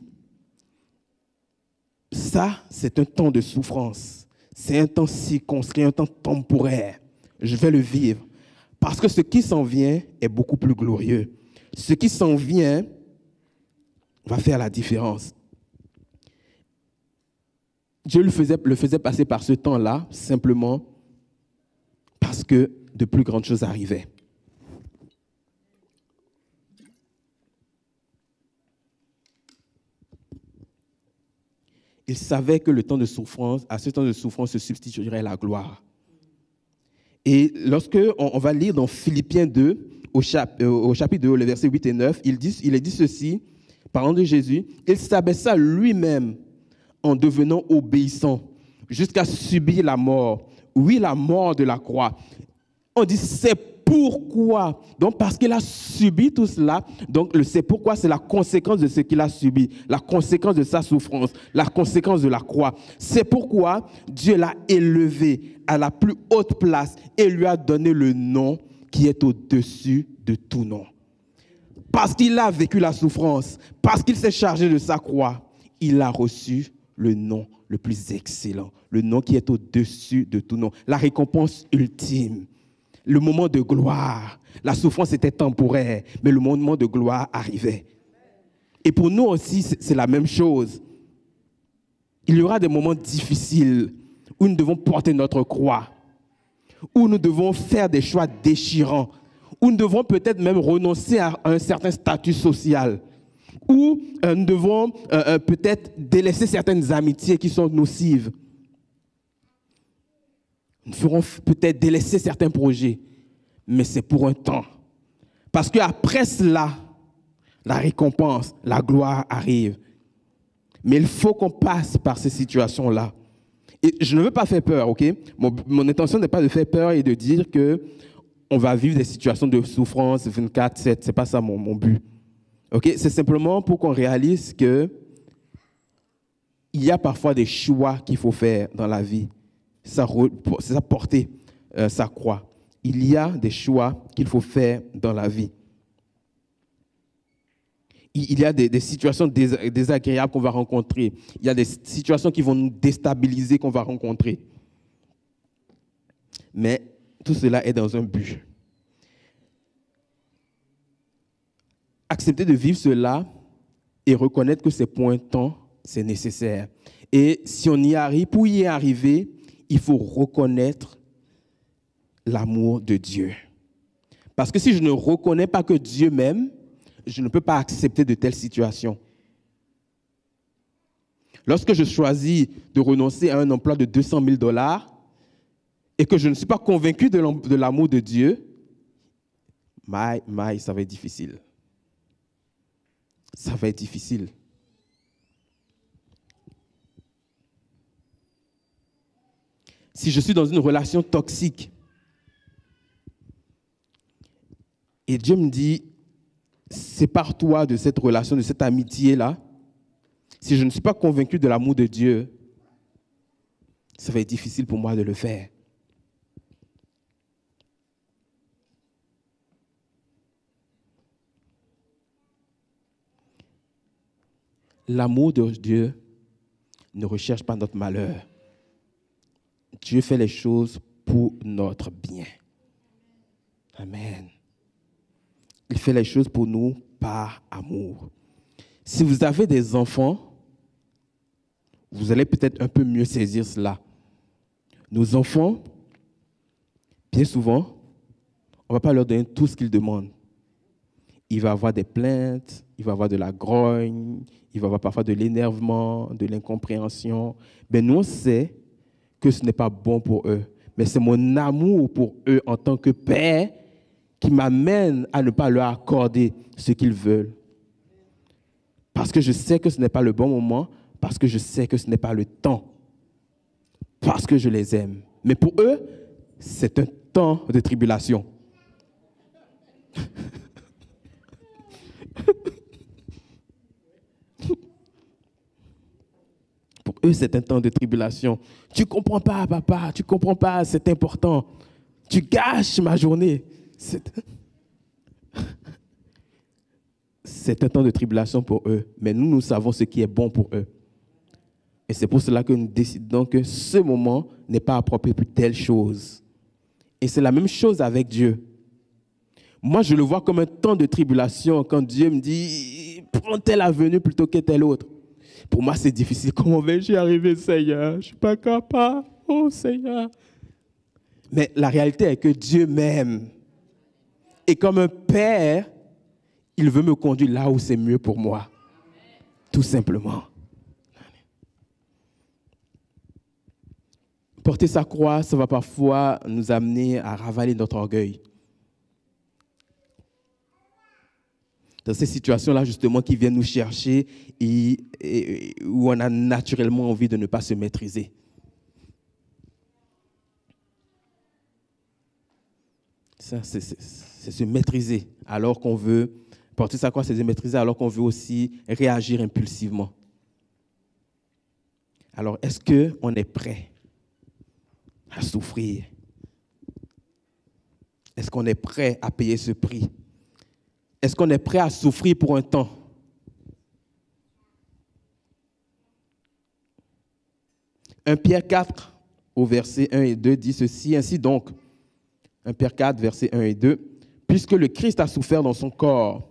ça, c'est un temps de souffrance. C'est un temps circonscrit, un temps temporaire. Je vais le vivre. Parce que ce qui s'en vient est beaucoup plus glorieux. Ce qui s'en vient va faire la différence. Dieu le faisait passer par ce temps-là, simplement parce que de plus grandes choses arrivaient. Il savait que le temps de souffrance, à ce temps de souffrance se substituerait la gloire. Et lorsque on va lire dans Philippiens 2, au chapitre 2, le verset 8 et 9, il est dit ceci, parlant de Jésus, il s'abaissa lui-même en devenant obéissant jusqu'à subir la mort. Oui, la mort de la croix. On dit c'est pourquoi. Donc parce qu'il a subi tout cela, donc le c'est pourquoi, c'est la conséquence de ce qu'il a subi, la conséquence de sa souffrance, la conséquence de la croix. C'est pourquoi Dieu l'a élevé à la plus haute place et lui a donné le nom qui est au-dessus de tout nom. Parce qu'il a vécu la souffrance, parce qu'il s'est chargé de sa croix, il a reçu le nom le plus excellent, le nom qui est au-dessus de tout nom, la récompense ultime. Le moment de gloire, la souffrance était temporaire, mais le moment de gloire arrivait. Et pour nous aussi, c'est la même chose. Il y aura des moments difficiles où nous devons porter notre croix, où nous devons faire des choix déchirants, où nous devons peut-être même renoncer à un certain statut social, où nous devons peut-être délaisser certaines amitiés qui sont nocives. Nous ferons peut-être délaisser certains projets, mais c'est pour un temps. Parce qu'après cela, la récompense, la gloire arrive. Mais il faut qu'on passe par ces situations-là. Et je ne veux pas faire peur, ok? Mon intention n'est pas de faire peur et de dire qu'on va vivre des situations de souffrance 24/7. Ce n'est pas ça mon but. Okay? C'est simplement pour qu'on réalise qu'il y a parfois des choix qu'il faut faire dans la vie. C'est ça porter sa croix. Il y a des choix qu'il faut faire dans la vie. Il y a des situations désagréables qu'on va rencontrer. Il y a des situations qui vont nous déstabiliser qu'on va rencontrer. Mais tout cela est dans un but. Accepter de vivre cela et reconnaître que c'est pour un temps, c'est nécessaire. Et si on y arrive, pour y arriver, il faut reconnaître l'amour de Dieu. Parce que si je ne reconnais pas que Dieu m'aime, je ne peux pas accepter de telles situations. Lorsque je choisis de renoncer à un emploi de 200 000 $ et que je ne suis pas convaincu de l'amour de Dieu, ça va être difficile. Ça va être difficile. Si je suis dans une relation toxique et Dieu me dit, sépare-toi de cette relation, de cette amitié-là, si je ne suis pas convaincu de l'amour de Dieu, ça va être difficile pour moi de le faire. L'amour de Dieu ne recherche pas notre malheur. Dieu fait les choses pour notre bien. Amen. Il fait les choses pour nous par amour. Si vous avez des enfants, vous allez peut-être un peu mieux saisir cela. Nos enfants, bien souvent, on ne va pas leur donner tout ce qu'ils demandent. Il va y avoir des plaintes, il va y avoir de la grogne, il va y avoir parfois de l'énervement, de l'incompréhension. Mais nous, on sait que ce n'est pas bon pour eux. Mais c'est mon amour pour eux en tant que père qui m'amène à ne pas leur accorder ce qu'ils veulent. Parce que je sais que ce n'est pas le bon moment, parce que je sais que ce n'est pas le temps, parce que je les aime. Mais pour eux, c'est un temps de tribulation. Pour eux, c'est un temps de tribulation. Tu ne comprends pas, papa, tu ne comprends pas, c'est important. Tu gâches ma journée. C'est un temps de tribulation pour eux, mais nous savons ce qui est bon pour eux. Et c'est pour cela que nous décidons que ce moment n'est pas approprié pour telle chose. Et c'est la même chose avec Dieu. Moi, je le vois comme un temps de tribulation quand Dieu me dit « Prends telle avenue plutôt que telle autre ». Pour moi, c'est difficile. Comment vais-je y arriver, Seigneur? Je ne suis pas capable. Oh, Seigneur. Mais la réalité est que Dieu m'aime. Et comme un père, il veut me conduire là où c'est mieux pour moi. Tout simplement. Porter sa croix, ça va parfois nous amener à ravaler notre orgueil. Dans ces situations-là, justement, qui viennent nous chercher et où on a naturellement envie de ne pas se maîtriser. Ça, c'est se maîtriser alors qu'on veut. Porter sa croix, c'est se maîtriser alors qu'on veut aussi réagir impulsivement. Alors, est-ce qu'on est prêt à souffrir? Est-ce qu'on est prêt à payer ce prix? Est-ce qu'on est prêt à souffrir pour un temps? Pierre 4, au verset 1 et 2, dit ceci. Ainsi donc, 1 Pierre 4, verset 1 et 2, puisque le Christ a souffert dans son corps,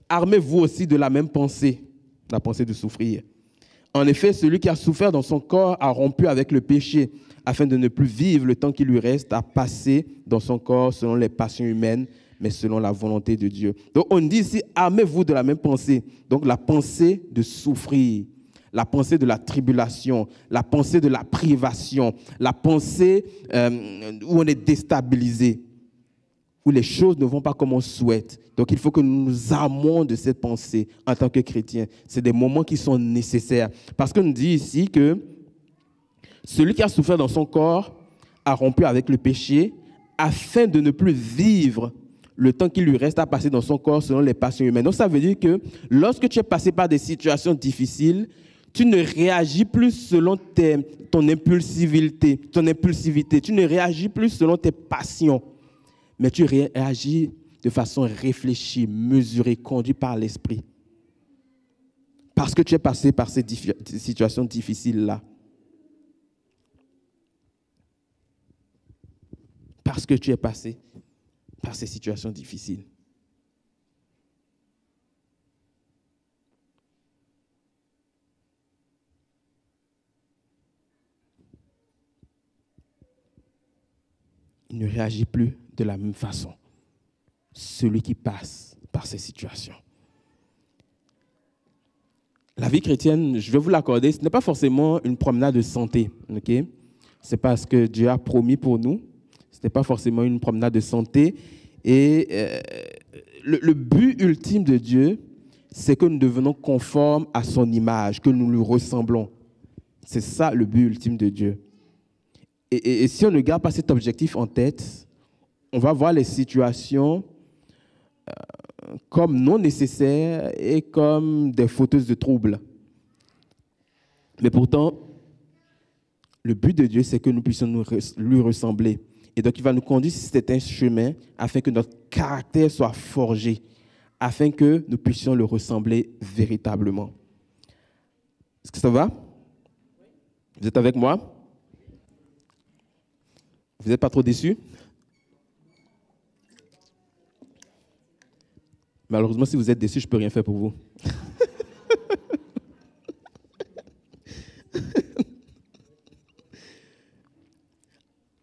armez-vous aussi de la même pensée, la pensée de souffrir. En effet, celui qui a souffert dans son corps a rompu avec le péché, afin de ne plus vivre le temps qui lui reste à passer dans son corps selon les passions humaines, mais selon la volonté de Dieu. Donc on dit ici, armez-vous de la même pensée. Donc la pensée de souffrir, la pensée de la tribulation, la pensée de la privation, la pensée où on est déstabilisé, où les choses ne vont pas comme on souhaite. Donc il faut que nous nous armons de cette pensée en tant que chrétiens. C'est des moments qui sont nécessaires. Parce qu'on nous dit ici que celui qui a souffert dans son corps a rompu avec le péché afin de ne plus vivre le temps qu'il lui reste à passer dans son corps selon les passions humaines. Donc ça veut dire que lorsque tu es passé par des situations difficiles, tu ne réagis plus selon ton impulsivité. Tu ne réagis plus selon tes passions, mais tu réagis de façon réfléchie, mesurée, conduite par l'esprit. Parce que tu es passé par ces situations difficiles-là. Parce que tu es passé par ces situations difficiles. Il ne réagit plus de la même façon. celui qui passe par ces situations. La vie chrétienne, je vais vous l'accorder, ce n'est pas forcément une promenade de santé. Okay? Ce n'est pas ce que Dieu a promis pour nous. Ce n'est pas forcément une promenade de santé. Et le but ultime de Dieu, c'est que nous devenons conformes à son image, que nous lui ressemblons. C'est ça le but ultime de Dieu. Et si on ne garde pas cet objectif en tête, on va voir les situations comme non nécessaires et comme des fauteuses de troubles. Mais pourtant, le but de Dieu, c'est que nous puissions lui ressembler. Et donc, il va nous conduire sur un chemin afin que notre caractère soit forgé, afin que nous puissions le ressembler véritablement. Est-ce que ça va? Vous êtes avec moi? Vous n'êtes pas trop déçus? Malheureusement, si vous êtes déçus, je ne peux rien faire pour vous.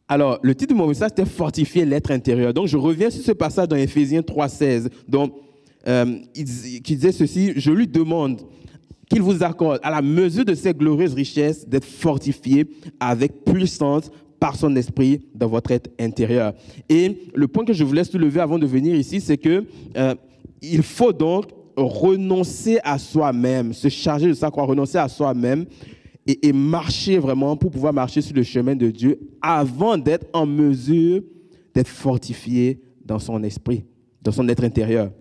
Alors, le titre de mon message, c'était « Fortifier l'être intérieur ». Donc, je reviens sur ce passage dans Éphésiens 3,16, qui disait ceci, « Je lui demande qu'il vous accorde, à la mesure de ses glorieuses richesses, d'être fortifié avec puissance par son esprit dans votre être intérieur. » Et le point que je voulais soulever avant de venir ici, c'est que il faut donc renoncer à soi-même, se charger de sa croix, renoncer à soi-même et marcher vraiment pour pouvoir marcher sur le chemin de Dieu avant d'être en mesure d'être fortifié dans son esprit, dans son être intérieur.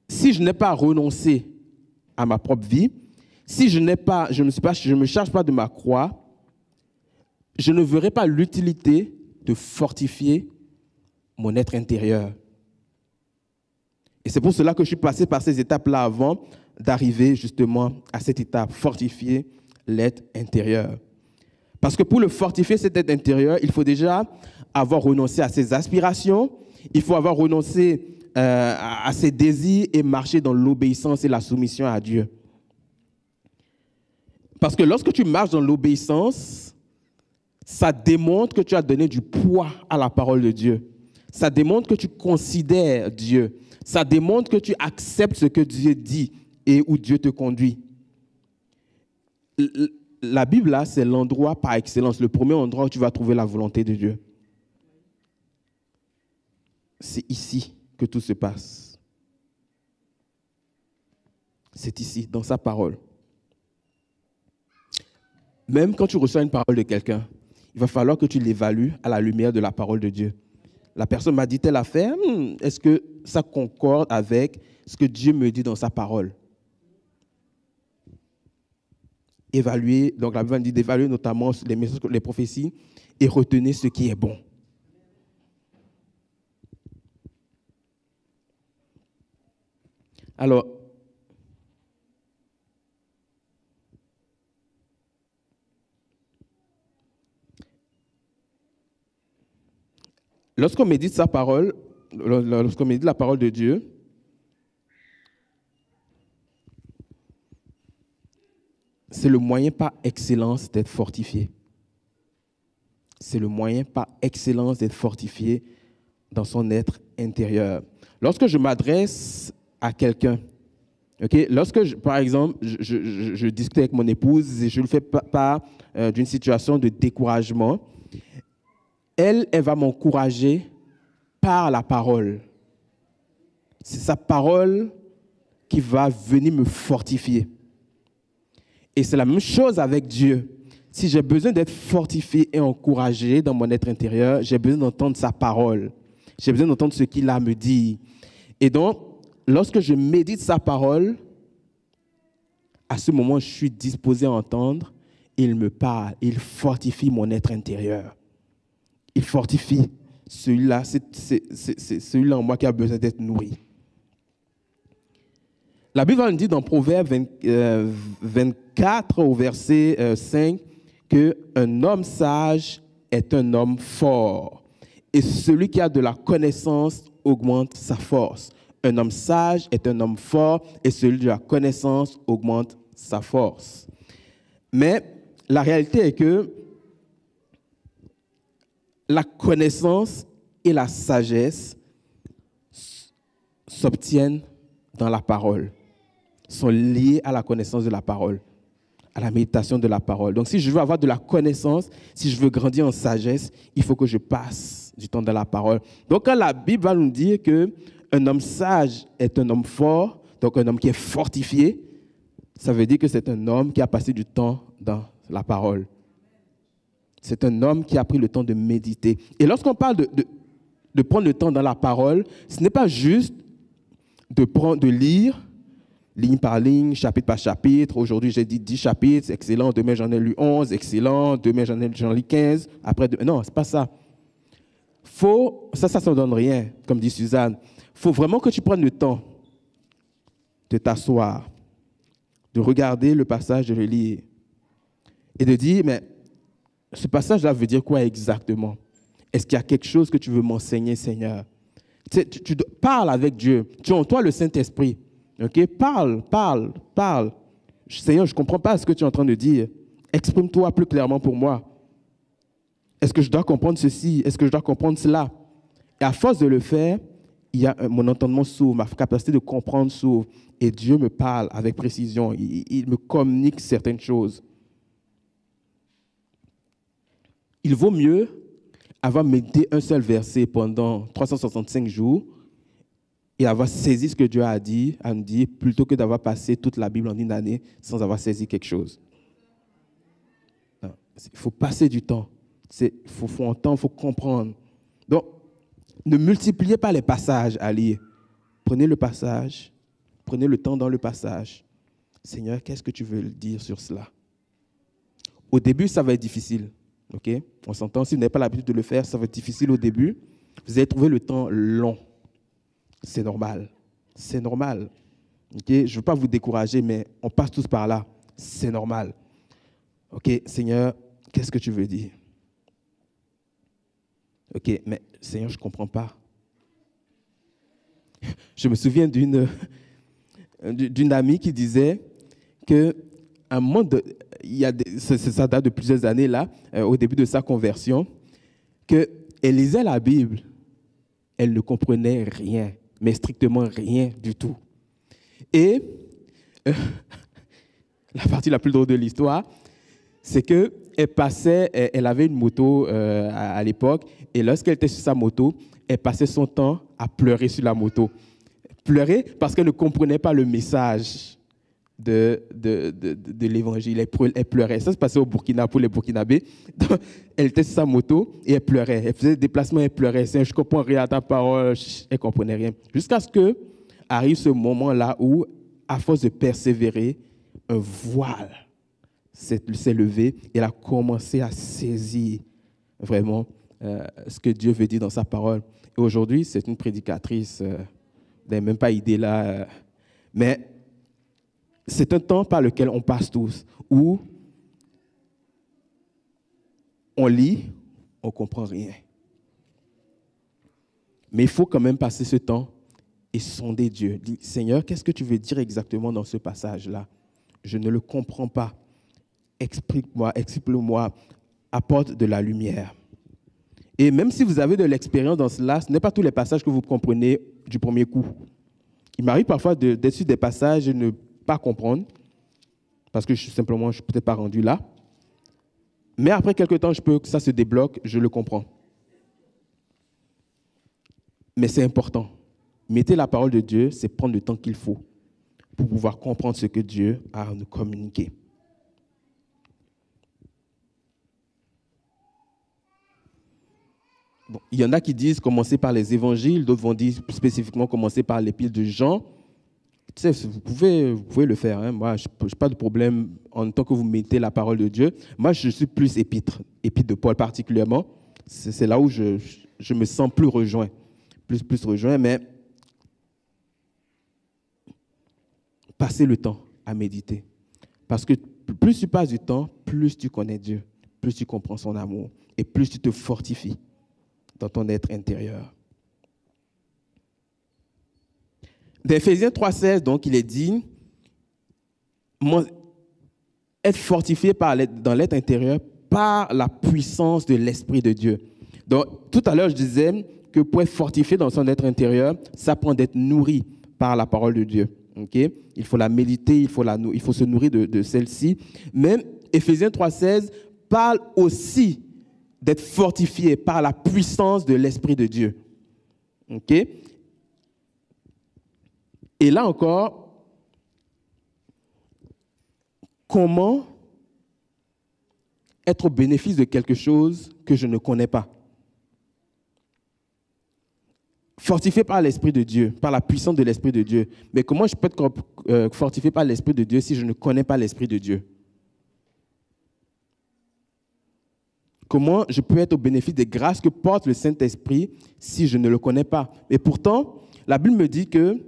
Si je n'ai pas renoncé à ma propre vie, si je ne me charge pas de ma croix, je ne verrai pas l'utilité de fortifier mon être intérieur. Et c'est pour cela que je suis passé par ces étapes-là avant d'arriver justement à cette étape, fortifier l'être intérieur. Parce que pour le fortifier, cet être intérieur, il faut déjà avoir renoncé à ses aspirations, il faut avoir renoncé à ses désirs et marcher dans l'obéissance et la soumission à Dieu. Parce que lorsque tu marches dans l'obéissance, ça démontre que tu as donné du poids à la parole de Dieu. Ça démontre que tu considères Dieu. Ça démontre que tu acceptes ce que Dieu dit et où Dieu te conduit. La Bible, là, c'est l'endroit par excellence, le premier endroit où tu vas trouver la volonté de Dieu. C'est ici que tout se passe. C'est ici, dans sa parole. Même quand tu reçois une parole de quelqu'un, il va falloir que tu l'évalues à la lumière de la parole de Dieu. La personne m'a dit telle affaire, est-ce que ça concorde avec ce que Dieu me dit dans sa parole? Évaluer, donc la Bible dit d'évaluer notamment les messages, les prophéties et retenir ce qui est bon. Alors, lorsqu'on médite sa parole, lorsqu'on médite la parole de Dieu, c'est le moyen par excellence d'être fortifié. C'est le moyen par excellence d'être fortifié dans son être intérieur. Lorsque je m'adresse à quelqu'un, lorsque, par exemple, je discute avec mon épouse et je lui fais part d'une situation de découragement, elle va m'encourager par la parole. C'est sa parole qui va venir me fortifier. Et c'est la même chose avec Dieu. Si j'ai besoin d'être fortifié et encouragé dans mon être intérieur, j'ai besoin d'entendre sa parole. J'ai besoin d'entendre ce qu'il a à me dire. Et donc, lorsque je médite sa parole, à ce moment, je suis disposé à entendre. Il me parle, il fortifie mon être intérieur. Il fortifie celui-là, c'est celui-là en moi qui a besoin d'être nourri. La Bible nous dit dans Proverbe 24 au verset 5 qu'un homme sage est un homme fort et celui qui a de la connaissance augmente sa force. Un homme sage est un homme fort et celui de la connaissance augmente sa force. Mais la réalité est que la connaissance et la sagesse s'obtiennent dans la parole, sont liés à la connaissance de la parole, à la méditation de la parole. Donc, si je veux avoir de la connaissance, si je veux grandir en sagesse, il faut que je passe du temps dans la parole. Donc, quand la Bible va nous dire qu'un homme sage est un homme fort, donc un homme qui est fortifié, ça veut dire que c'est un homme qui a passé du temps dans la parole. C'est un homme qui a pris le temps de méditer. Et lorsqu'on parle de prendre le temps dans la parole, ce n'est pas juste de lire, ligne par ligne, chapitre par chapitre. Aujourd'hui, j'ai dit 10 chapitres, excellent. Demain, j'en ai lu 11, excellent. Demain, j'en lis 15. Après, non, ce n'est pas ça. Ça ne donne rien, comme dit Suzanne. Il faut vraiment que tu prennes le temps de t'asseoir, de regarder le passage, de le lire et de dire, mais ce passage-là veut dire quoi exactement? Est-ce qu'il y a quelque chose que tu veux m'enseigner, Seigneur? Tu parles avec Dieu. Tu as en toi le Saint-Esprit. Okay? Parle. Seigneur, je ne comprends pas ce que tu es en train de dire. Exprime-toi plus clairement pour moi. Est-ce que je dois comprendre ceci? Est-ce que je dois comprendre cela? Et à force de le faire, mon entendement s'ouvre, ma capacité de comprendre s'ouvre. Et Dieu me parle avec précision. Il me communique certaines choses. Il vaut mieux avoir médité un seul verset pendant 365 jours et avoir saisi ce que Dieu a dit, à nous dire, plutôt que d'avoir passé toute la Bible en une année sans avoir saisi quelque chose. Il faut passer du temps. Il faut entendre, il faut comprendre. Donc, ne multipliez pas les passages à lire. Prenez le passage, prenez le temps dans le passage. Seigneur, qu'est-ce que tu veux dire sur cela? Au début, ça va être difficile. Okay? On s'entend, si vous n'avez pas l'habitude de le faire, ça va être difficile au début. Vous allez trouver le temps long. C'est normal. C'est normal. Okay? Je ne veux pas vous décourager, mais on passe tous par là. C'est normal. OK, Seigneur, qu'est-ce que tu veux dire? OK, mais Seigneur, je ne comprends pas. Je me souviens d'une amie qui disait qu'à un moment ça date de plusieurs années là, au début de sa conversion, qu'elle lisait la Bible, elle ne comprenait rien, mais strictement rien du tout. Et la partie la plus drôle de l'histoire, c'est qu'elle avait une moto à l'époque, et lorsqu'elle était sur sa moto, elle passait son temps à pleurer sur la moto. Pleurer parce qu'elle ne comprenait pas le message de l'évangile. Elle pleurait. Ça se passait au Burkina pour les Burkinabés. Donc, elle était sur sa moto et elle pleurait. Elle faisait des déplacements et elle pleurait. Je ne comprends rien à ta parole. Elle ne comprenait rien. Jusqu'à ce que arrive ce moment-là où, à force de persévérer, un voile s'est levé et elle a commencé à saisir vraiment ce que Dieu veut dire dans sa parole. Et aujourd'hui, c'est une prédicatrice. Vous n'avez même pas idée là. Mais c'est un temps par lequel on passe tous, où on lit, on ne comprend rien. Mais il faut quand même passer ce temps et sonder Dieu. Dire, Seigneur, qu'est-ce que tu veux dire exactement dans ce passage-là? Je ne le comprends pas. Explique-moi, apporte de la lumière. Et même si vous avez de l'expérience dans cela, ce n'est pas tous les passages que vous comprenez du premier coup. Il m'arrive parfois d'être sur des passages et ne pas comprendre, parce que je ne suis peut-être pas rendu là. Mais après quelques temps, que ça se débloque, je le comprends. Mais c'est important. Mettez la parole de Dieu, c'est prendre le temps qu'il faut pour pouvoir comprendre ce que Dieu a à nous communiquer. Bon, il y en a qui disent commencer par les évangiles, d'autres vont dire spécifiquement commencer par l'épître de Jean. Tu sais, vous pouvez le faire. Hein. Moi, je n'ai pas de problème en tant que vous mettez la parole de Dieu. Moi, je suis plus épître de Paul particulièrement. C'est là où je me sens plus rejoint. Plus rejoint, mais passez le temps à méditer. Parce que plus tu passes du temps, plus tu connais Dieu, plus tu comprends son amour et plus tu te fortifies dans ton être intérieur. Dans Éphésiens 3,16, donc, il est dit être fortifié dans l'être intérieur par la puissance de l'Esprit de Dieu. Donc, tout à l'heure, je disais que pour être fortifié dans son être intérieur, ça prend d'être nourri par la parole de Dieu. Okay? Il faut la méditer, il faut se nourrir de celle-ci. Même Éphésiens 3,16 parle aussi d'être fortifié par la puissance de l'Esprit de Dieu. Okay? Et là encore, comment être au bénéfice de quelque chose que je ne connais pas? Fortifié par l'Esprit de Dieu, par la puissance de l'Esprit de Dieu. Mais comment je peux être fortifié par l'Esprit de Dieu si je ne connais pas l'Esprit de Dieu? Comment je peux être au bénéfice des grâces que porte le Saint-Esprit si je ne le connais pas? Et pourtant, la Bible me dit que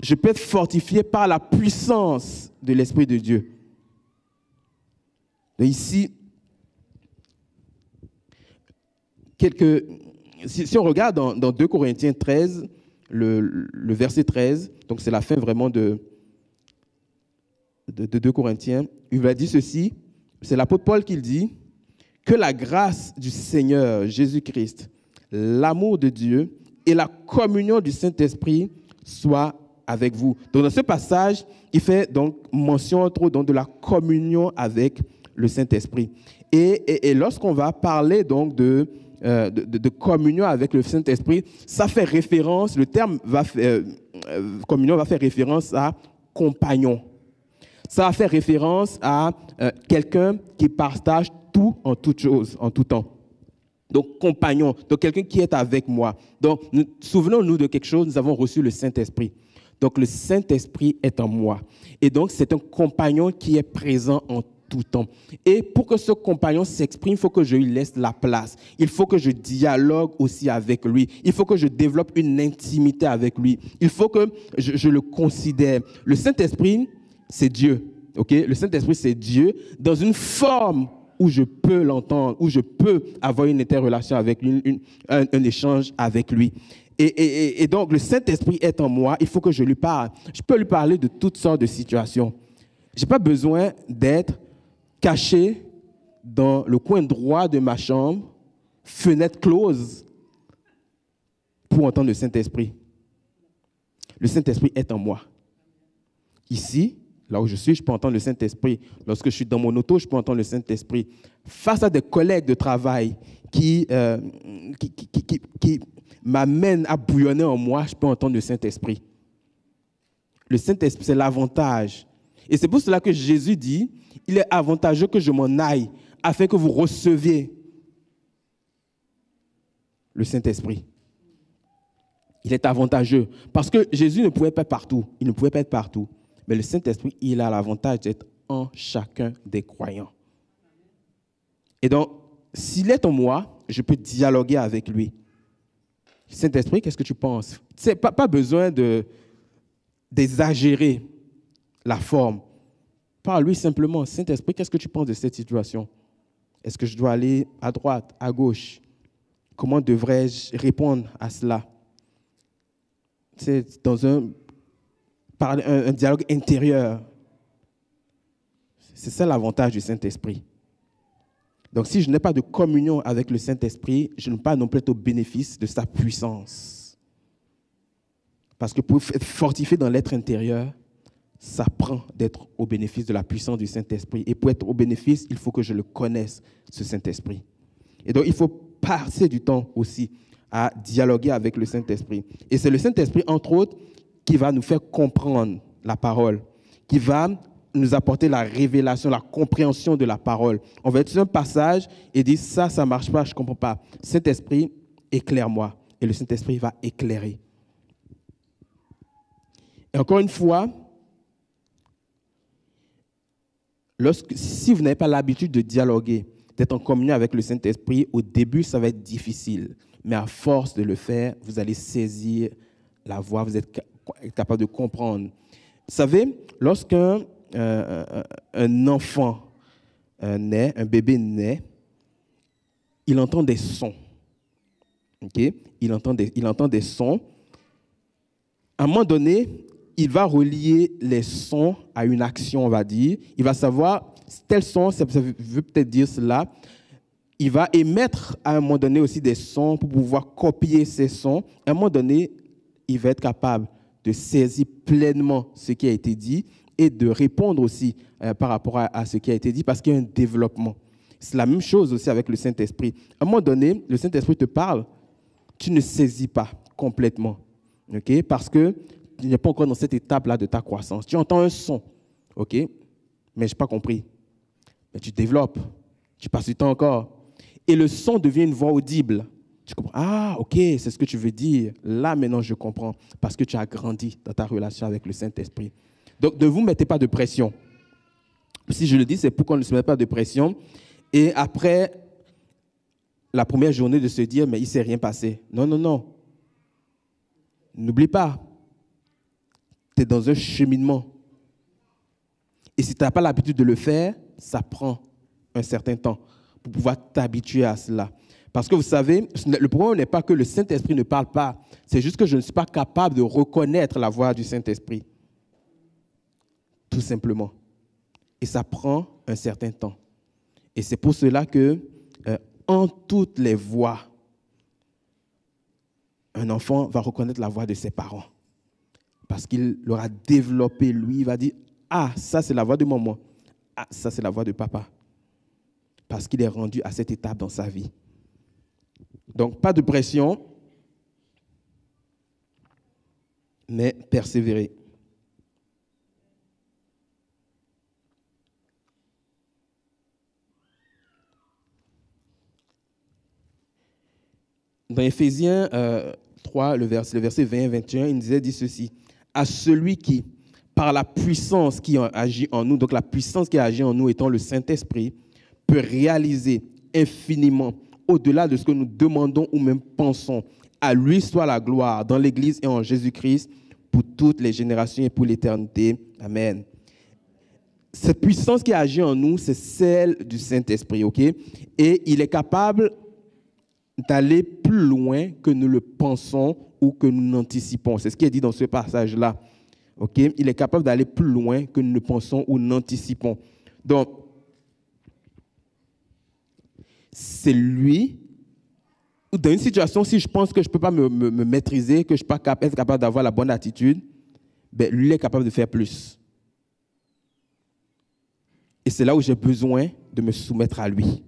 je peux être fortifié par la puissance de l'Esprit de Dieu. Et ici, si on regarde dans 2 Corinthiens 13, le verset 13, donc c'est la fin vraiment de 2 Corinthiens, il va dire ceci, c'est l'apôtre Paul qui le dit, que la grâce du Seigneur Jésus-Christ, l'amour de Dieu et la communion du Saint-Esprit soient avec vous. Donc dans ce passage, il fait donc mention entre autres de la communion avec le Saint-Esprit. Et lorsqu'on va parler donc de communion avec le Saint-Esprit, ça fait référence, le terme communion va faire référence à compagnon. Ça va faire référence à quelqu'un qui partage tout en toutes choses, en tout temps. Donc, compagnon, donc quelqu'un qui est avec moi. Donc, souvenons-nous de quelque chose, nous avons reçu le Saint-Esprit. Donc, le Saint-Esprit est en moi. Et donc, c'est un compagnon qui est présent en tout temps. Et pour que ce compagnon s'exprime, il faut que je lui laisse la place. Il faut que je dialogue aussi avec lui. Il faut que je développe une intimité avec lui. Il faut que je le considère. Le Saint-Esprit, c'est Dieu. Okay? Le Saint-Esprit, c'est Dieu dans une forme où je peux l'entendre, où je peux avoir une interrelation avec lui, un échange avec lui. Et donc, le Saint-Esprit est en moi, il faut que je lui parle. Je peux lui parler de toutes sortes de situations. Je n'ai pas besoin d'être caché dans le coin droit de ma chambre, fenêtre close, pour entendre le Saint-Esprit. Le Saint-Esprit est en moi. Ici, là où je suis, je peux entendre le Saint-Esprit. Lorsque je suis dans mon auto, je peux entendre le Saint-Esprit. Face à des collègues de travail qui m'amènent à bouillonner en moi, je peux entendre le Saint-Esprit. Le Saint-Esprit, c'est l'avantage. Et c'est pour cela que Jésus dit, il est avantageux que je m'en aille, afin que vous receviez le Saint-Esprit. Il est avantageux. Parce que Jésus ne pouvait pas être partout. Il ne pouvait pas être partout. Mais le Saint-Esprit, il a l'avantage d'être en chacun des croyants. Et donc, s'il est en moi, je peux dialoguer avec lui. Saint-Esprit, qu'est-ce que tu penses? C'est pas besoin d'exagérer la forme. Parle-lui simplement. Saint-Esprit, qu'est-ce que tu penses de cette situation? Est-ce que je dois aller à droite, à gauche? Comment devrais-je répondre à cela? C'est dans un dialogue intérieur. C'est ça l'avantage du Saint-Esprit. Donc, si je n'ai pas de communion avec le Saint-Esprit, je ne peux pas non plus être au bénéfice de sa puissance. Parce que pour être fortifié dans l'être intérieur, ça prend d'être au bénéfice de la puissance du Saint-Esprit. Et pour être au bénéfice, il faut que je le connaisse, ce Saint-Esprit. Et donc, il faut passer du temps aussi à dialoguer avec le Saint-Esprit. Et c'est le Saint-Esprit, entre autres, qui va nous faire comprendre la parole, qui va nous apporter la révélation, la compréhension de la parole. On va être sur un passage et dire ça ne marche pas, je ne comprends pas. Saint-Esprit, éclaire-moi. Et le Saint-Esprit va éclairer. Et encore une fois, si vous n'avez pas l'habitude de dialoguer, d'être en communion avec le Saint-Esprit, au début, ça va être difficile. Mais à force de le faire, vous allez saisir la voix, vous êtes capable de comprendre. Vous savez, lorsqu'un enfant naît, un bébé naît, il entend des sons. Okay? Il entend des sons. À un moment donné, il va relier les sons à une action, on va dire. Il va savoir, tel son, ça veut peut-être dire cela. il va émettre à un moment donné aussi des sons pour pouvoir copier ces sons. À un moment donné, il va être capable de saisir pleinement ce qui a été dit et de répondre aussi par rapport à ce qui a été dit parce qu'il y a un développement. C'est la même chose aussi avec le Saint-Esprit. À un moment donné, le Saint-Esprit te parle, tu ne saisis pas complètement, okay? Parce que tu n'es pas encore dans cette étape-là de ta croissance. Tu entends un son, okay? Mais je n'ai pas compris. Mais tu développes, tu passes du temps encore. Et le son devient une voix audible. Tu comprends? Ah, ok, c'est ce que tu veux dire. Là, maintenant, je comprends. Parce que tu as grandi dans ta relation avec le Saint-Esprit. Donc, ne vous mettez pas de pression. Si je le dis, c'est pour qu'on ne se mette pas de pression. Et après la première journée de se dire, mais il ne s'est rien passé. Non, non, non. N'oublie pas, tu es dans un cheminement. Et si tu n'as pas l'habitude de le faire, ça prend un certain temps pour pouvoir t'habituer à cela. Parce que vous savez, le problème n'est pas que le Saint-Esprit ne parle pas, c'est juste que je ne suis pas capable de reconnaître la voix du Saint-Esprit. Tout simplement. Et ça prend un certain temps. Et c'est pour cela que, en toutes les voix, un enfant va reconnaître la voix de ses parents. Parce qu'il l'aura développé, lui, il va dire, ah, ça c'est la voix de maman. Ah, ça c'est la voix de papa. Parce qu'il est rendu à cette étape dans sa vie. Donc, pas de pression, mais persévérer. Dans Éphésiens 3, le verset 20 et 21, il dit ceci. À celui qui, par la puissance qui agit en nous, donc la puissance qui agit en nous étant le Saint-Esprit, peut réaliser infiniment, au-delà de ce que nous demandons ou même pensons. À lui soit la gloire dans l'Église et en Jésus-Christ pour toutes les générations et pour l'éternité. Amen. Cette puissance qui agit en nous, c'est celle du Saint-Esprit, ok? Et il est capable d'aller plus loin que nous le pensons ou que nous n'anticipons. C'est ce qui est dit dans ce passage-là. Okay? Il est capable d'aller plus loin que nous ne pensons ou n'anticipons. Donc, c'est lui, ou dans une situation, si je pense que je ne peux pas me maîtriser, que je ne suis pas être capable d'avoir la bonne attitude, ben, lui, il est capable de faire plus. Et c'est là où j'ai besoin de me soumettre à lui.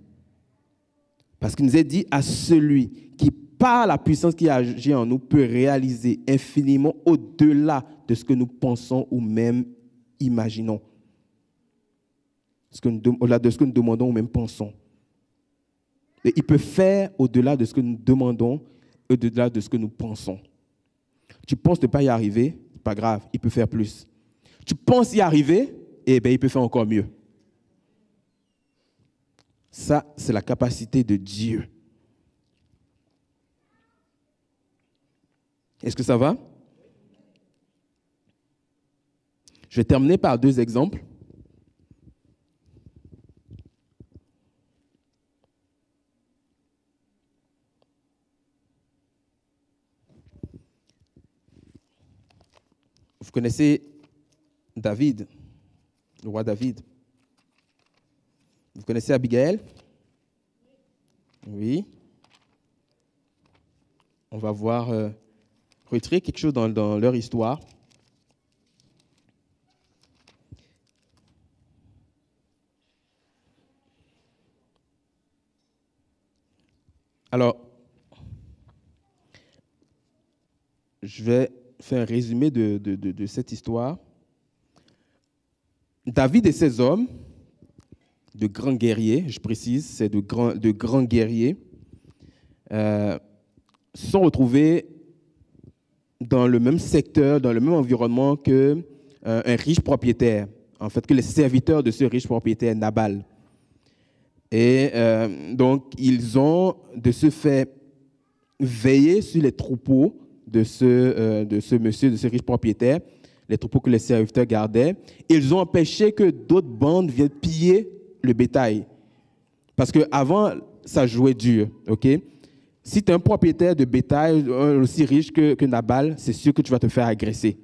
Parce qu'il nous est dit à celui qui, par la puissance qui agit en nous, peut réaliser infiniment au-delà de ce que nous pensons ou même imaginons. Au-delà de ce que nous demandons ou même pensons. Et il peut faire au-delà de ce que nous demandons, au-delà de ce que nous pensons. Tu penses ne pas y arriver, ce n'est pas grave, il peut faire plus. Tu penses y arriver, eh bien, il peut faire encore mieux. Ça, c'est la capacité de Dieu. Est-ce que ça va? Je vais terminer par 2 exemples. Vous connaissez David, le roi David. Vous connaissez Abigail? Oui. On va voir retirer quelque chose dans leur histoire. Alors, je vais faire un résumé de cette histoire. David et ses hommes, de grands guerriers, je précise, c'est de grands guerriers, se sont retrouvés dans le même secteur, dans le même environnement qu'un riche propriétaire, en fait, que les serviteurs de ce riche propriétaire, Nabal. Et donc, ils ont de ce fait veillé sur les troupeaux de ce monsieur, de ce riche propriétaire, les troupeaux que les serviteurs gardaient. Ils ont empêché que d'autres bandes viennent piller le bétail. Parce qu'avant, ça jouait dur. Okay? Si tu es un propriétaire de bétail aussi riche que Nabal, c'est sûr que tu vas te faire agresser.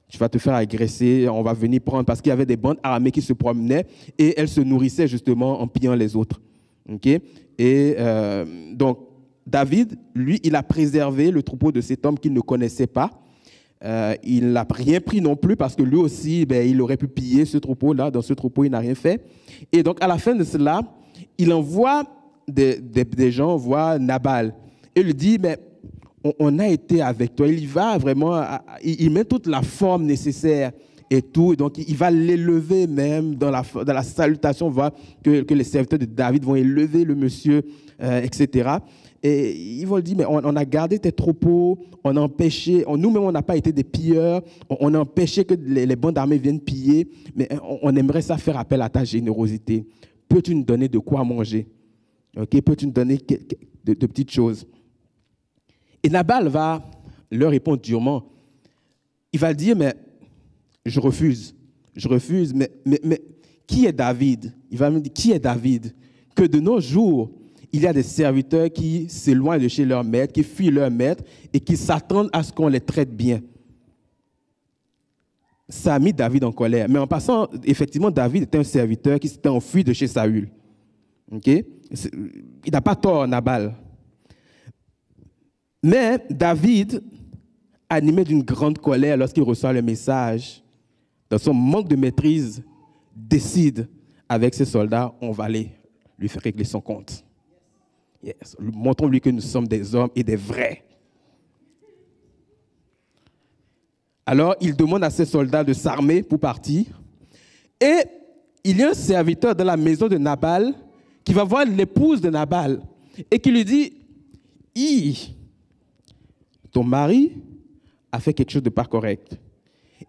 Tu vas te faire agresser, on va venir prendre, parce qu'il y avait des bandes armées qui se promenaient et elles se nourrissaient justement en pillant les autres. Okay? Et donc, David, lui, il a préservé le troupeau de cet homme qu'il ne connaissait pas. Il n'a rien pris non plus parce que lui aussi, il aurait pu piller ce troupeau-là. Dans ce troupeau, il n'a rien fait. Et donc, à la fin de cela, il envoie des gens voir Nabal et lui dit, mais on a été avec toi. Il y va vraiment, il met toute la forme nécessaire et tout. Donc, il va l'élever même dans la salutation. On voit que les serviteurs de David vont élever le monsieur, etc. Et ils vont lui dire, mais on a gardé tes troupeaux, on a empêché, nous-mêmes, on n'a pas été des pilleurs, on a empêché que les bandes armées viennent piller, mais on aimerait ça faire appel à ta générosité. Peux-tu nous donner de quoi manger? Okay? Peux-tu nous donner de petites choses? Et Nabal va leur répondre durement. Il va dire, mais je refuse, mais qui est David? Il va me dire, qui est David? Que de nos jours, il y a des serviteurs qui s'éloignent de chez leur maître, qui fuient leur maître et qui s'attendent à ce qu'on les traite bien. Ça a mis David en colère. Mais en passant, effectivement, David était un serviteur qui s'était enfui de chez Saül. Okay? Il n'a pas tort, Nabal. Mais David, animé d'une grande colère lorsqu'il reçoit le message, dans son manque de maîtrise, décide avec ses soldats, on va aller lui faire régler son compte. Yes. Montrons-lui que nous sommes des hommes et des vrais. Alors, il demande à ses soldats de s'armer pour partir. Et il y a un serviteur dans la maison de Nabal qui va voir l'épouse de Nabal et qui lui dit, ton mari a fait quelque chose de pas correct.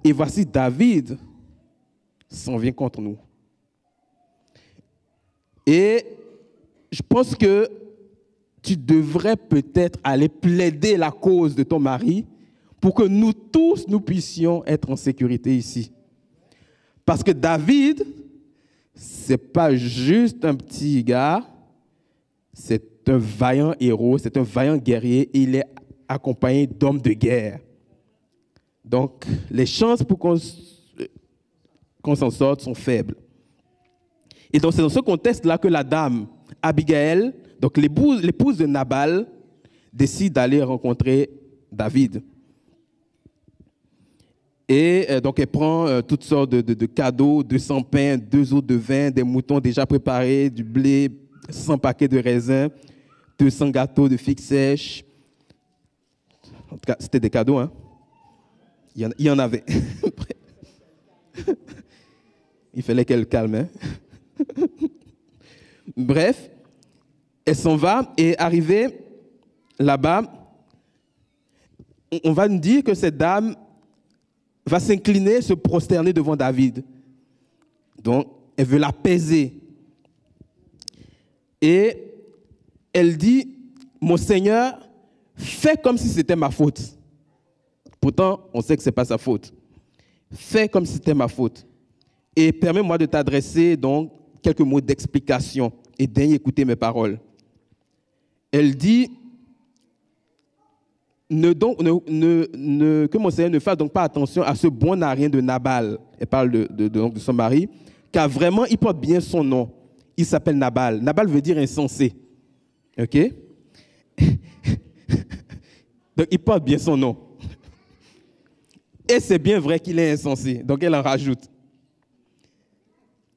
Et voici David s'en vient contre nous. Et je pense que tu devrais peut-être aller plaider la cause de ton mari pour que nous tous, nous puissions être en sécurité ici. Parce que David, ce n'est pas juste un petit gars, c'est un vaillant héros, c'est un vaillant guerrier et il est accompagné d'hommes de guerre. Donc, les chances pour qu'on s'en sorte sont faibles. Et donc, c'est dans ce contexte-là que la dame, Abigail, donc l'épouse de Nabal, décide d'aller rencontrer David. Et donc, elle prend toutes sortes de cadeaux, 200 pains, 2 eaux de vin, des moutons déjà préparés, du blé, 100 paquets de raisins, 200 gâteaux de figues sèches. En tout cas, c'était des cadeaux, hein? Il y en avait. Il fallait qu'elle calme, hein? Bref, elle s'en va et arrivée là-bas, on va nous dire que cette dame va s'incliner, se prosterner devant David. Donc, elle veut l'apaiser. Et elle dit, mon Seigneur, fais comme si c'était ma faute. Pourtant, on sait que ce n'est pas sa faute. Fais comme si c'était ma faute. Et permets-moi de t'adresser donc quelques mots d'explication et daigne écouter mes paroles. Elle dit, que mon Seigneur ne fasse donc pas attention à ce bon narien de Nabal. Elle parle de son mari, car vraiment, il porte bien son nom. Il s'appelle Nabal. Nabal veut dire insensé. OK? Donc, il porte bien son nom. Et c'est bien vrai qu'il est insensé. Donc, elle en rajoute.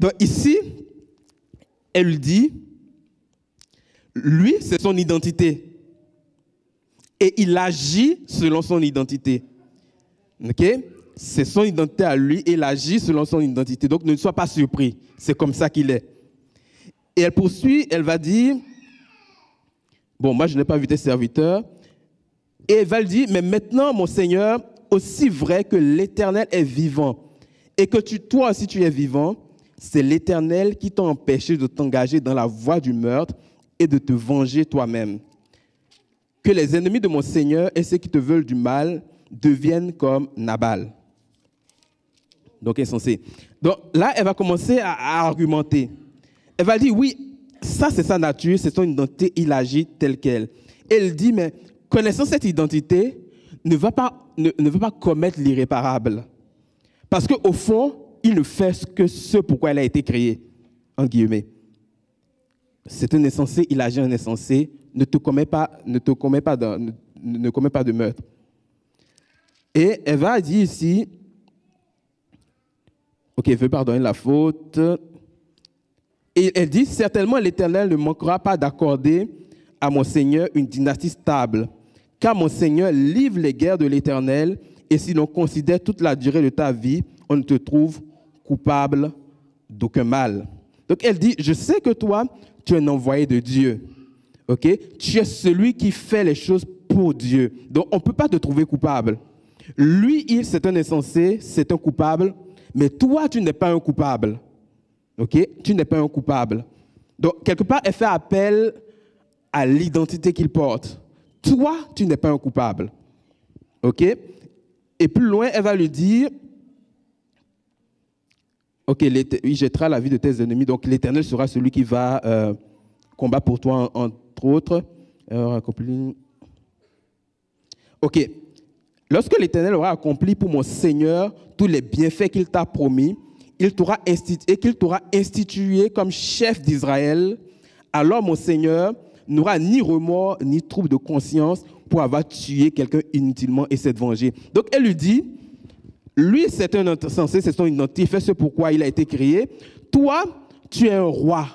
Donc, ici, elle dit, lui, c'est son identité. Et il agit selon son identité. OK? C'est son identité à lui et il agit selon son identité. Donc, ne sois pas surpris. C'est comme ça qu'il est. Et elle poursuit, elle va dire, bon, moi, je n'ai pas vu tes serviteurs. Et elle va lui dire, mais maintenant, mon Seigneur, aussi vrai que l'Éternel est vivant et que toi aussi tu es vivant, c'est l'Éternel qui t'a empêché de t'engager dans la voie du meurtre et de te venger toi-même. Que les ennemis de mon Seigneur et ceux qui te veulent du mal deviennent comme Nabal. Donc, insensé. Donc là, elle va commencer à argumenter. Elle va dire, oui, ça c'est sa nature, c'est son identité, il agit tel quel. Elle dit, mais connaissant cette identité, ne va pas commettre l'irréparable. Parce qu'au fond, il ne fait que ce pourquoi elle a été créée, en guillemets. c'est un insensé, il agit en insensé, ne commets pas de meurtre. Et elle va dire ici, ok, elle veut pardonner la faute. Et elle dit, certainement l'Éternel ne manquera pas d'accorder à mon Seigneur une dynastie stable, car mon Seigneur livre les guerres de l'Éternel, et si l'on considère toute la durée de ta vie, on ne te trouve coupable d'aucun mal. Donc elle dit, je sais que toi, tu es un envoyé de Dieu. Okay? Tu es celui qui fait les choses pour Dieu. Donc on ne peut pas te trouver coupable. Lui, c'est un insensé, c'est un coupable, mais toi, tu n'es pas un coupable. Okay? Tu n'es pas un coupable. Donc, quelque part, elle fait appel à l'identité qu'il porte. Toi, tu n'es pas un coupable. OK? Et plus loin, elle va lui dire, OK, il jettera la vie de tes ennemis, donc l'Éternel sera celui qui va combattre pour toi, entre autres. OK. Lorsque l'Éternel aura accompli pour mon Seigneur tous les bienfaits qu'il t'a promis, qu'il t'aura institué comme chef d'Israël, alors mon Seigneur n'aura ni remords ni trouble de conscience pour avoir tué quelqu'un inutilement et s'être vengé. Donc elle lui dit, lui c'est un insensé, c'est son identité, il fait ce pourquoi il a été créé. Toi, tu es un roi.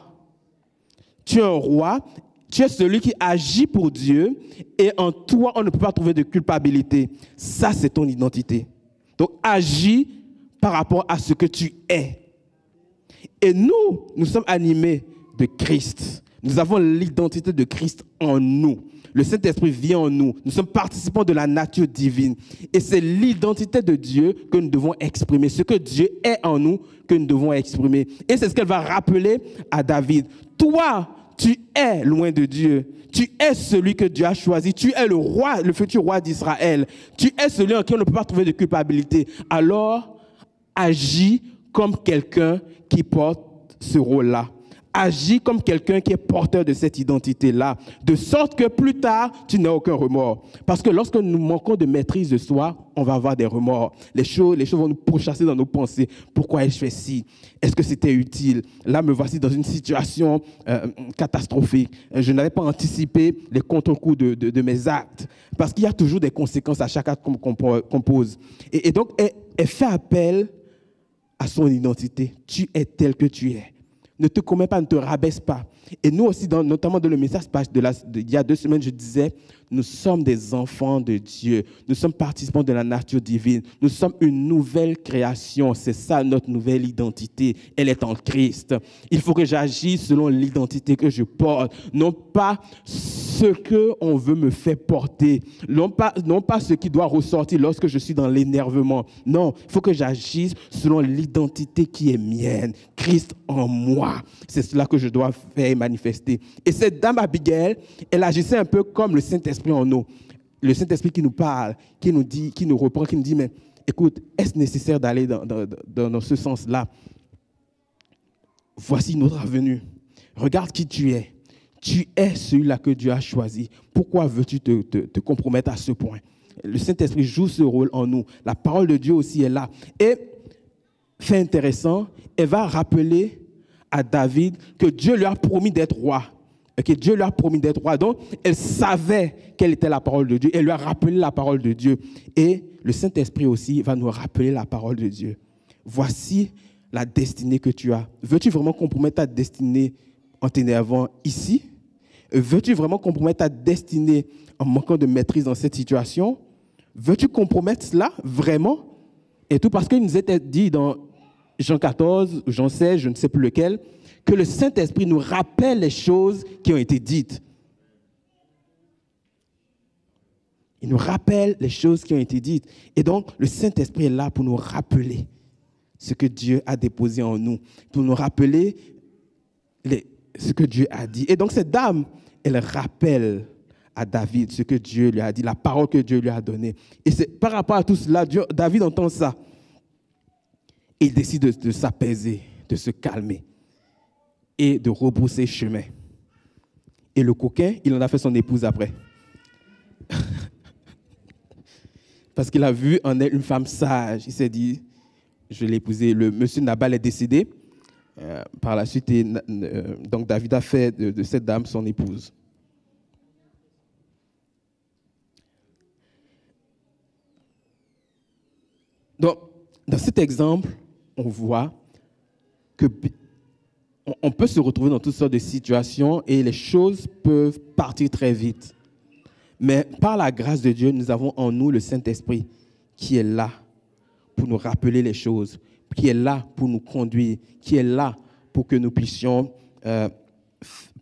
Tu es un roi. Tu es celui qui agit pour Dieu et en toi, on ne peut pas trouver de culpabilité. Ça, c'est ton identité. Donc, agis par rapport à ce que tu es. Et nous sommes animés de Christ. Nous avons l'identité de Christ en nous. Le Saint-Esprit vit en nous. Nous sommes participants de la nature divine. Et c'est l'identité de Dieu que nous devons exprimer. Ce que Dieu est en nous que nous devons exprimer. Et c'est ce qu'elle va rappeler à David. Toi, tu es loin de Dieu. Tu es celui que Dieu a choisi. Tu es le roi, le futur roi d'Israël. Tu es celui en qui on ne peut pas trouver de culpabilité. Alors, agis comme quelqu'un qui porte ce rôle-là. Agis comme quelqu'un qui est porteur de cette identité-là, de sorte que plus tard, tu n'as aucun remords. Parce que lorsque nous manquons de maîtrise de soi, on va avoir des remords. Les choses vont nous pourchasser dans nos pensées. Pourquoi ai-je fait ci? Est-ce que c'était utile? Là, me voici dans une situation catastrophique. Je n'avais pas anticipé les contre-coups de mes actes. Parce qu'il y a toujours des conséquences à chaque acte qu'on pose. Et donc, elle fait appel à son identité. Tu es tel que tu es. Ne te commets pas, ne te rabaisse pas. Et nous aussi, notamment dans le message il y a 2 semaines, je disais, nous sommes des enfants de Dieu. Nous sommes participants de la nature divine. Nous sommes une nouvelle création. C'est ça notre nouvelle identité. Elle est en Christ. Il faut que j'agisse selon l'identité que je porte. Non pas ce qu'on veut me faire porter. Non pas ce qui doit ressortir lorsque je suis dans l'énervement. Non, il faut que j'agisse selon l'identité qui est mienne. Christ en moi. C'est cela que je dois faire et manifester. Et cette dame Abigail, elle agissait un peu comme le Saint-Esprit en nous. Le Saint-Esprit qui nous parle, qui nous dit, qui nous reprend, qui nous dit, mais écoute, est-ce nécessaire d'aller dans ce sens-là? Voici notre avenue. Regarde qui tu es. Tu es celui-là que Dieu a choisi. Pourquoi veux-tu te compromettre à ce point? Le Saint-Esprit joue ce rôle en nous. La parole de Dieu aussi est là. Et, fait intéressant, elle va rappeler à David que Dieu lui a promis d'être roi. Okay? Dieu lui a promis d'être roi. Donc, elle savait quelle était la parole de Dieu. Elle lui a rappelé la parole de Dieu. Et le Saint-Esprit aussi va nous rappeler la parole de Dieu. Voici la destinée que tu as. Veux-tu vraiment compromettre ta destinée en t'énervant ici? Veux-tu vraiment compromettre ta destinée en manquant de maîtrise dans cette situation? Veux-tu compromettre cela vraiment? Et tout parce qu'il nous était dit dans Jean 14, Jean 16, je ne sais plus lequel, que le Saint-Esprit nous rappelle les choses qui ont été dites. Il nous rappelle les choses qui ont été dites. Et donc, le Saint-Esprit est là pour nous rappeler ce que Dieu a déposé en nous, pour nous rappeler ce que Dieu a dit. Et donc, cette dame, elle rappelle à David ce que Dieu lui a dit, la parole que Dieu lui a donnée. Et c'est par rapport à tout cela, David entend ça. Il décide de s'apaiser, de se calmer et de rebrousser chemin. Et le coquin, il en a fait son épouse après. Parce qu'il a vu en elle une femme sage. Il s'est dit, je vais l'épouser. Le monsieur Nabal est décédé. par la suite, donc David a fait de cette dame son épouse. Donc, dans cet exemple, on voit qu'on peut se retrouver dans toutes sortes de situations et les choses peuvent partir très vite. Mais par la grâce de Dieu, nous avons en nous le Saint-Esprit qui est là pour nous rappeler les choses, qui est là pour nous conduire, qui est là pour que nous puissions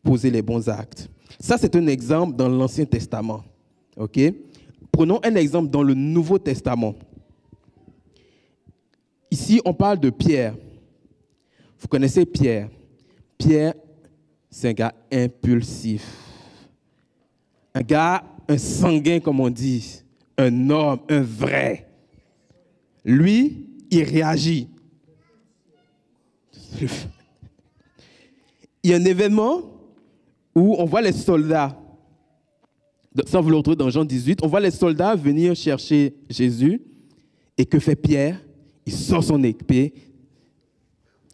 poser les bons actes. Ça, c'est un exemple dans l'Ancien Testament. Okay? Prenons un exemple dans le Nouveau Testament. Ici, on parle de Pierre. Vous connaissez Pierre. Pierre, c'est un gars impulsif. Un sanguin, comme on dit. Un homme, un vrai. Lui, il réagit. Il y a un événement où on voit les soldats, ça vous le retrouvez dans Jean 18, on voit les soldats venir chercher Jésus. Et que fait Pierre? Il sort son épée,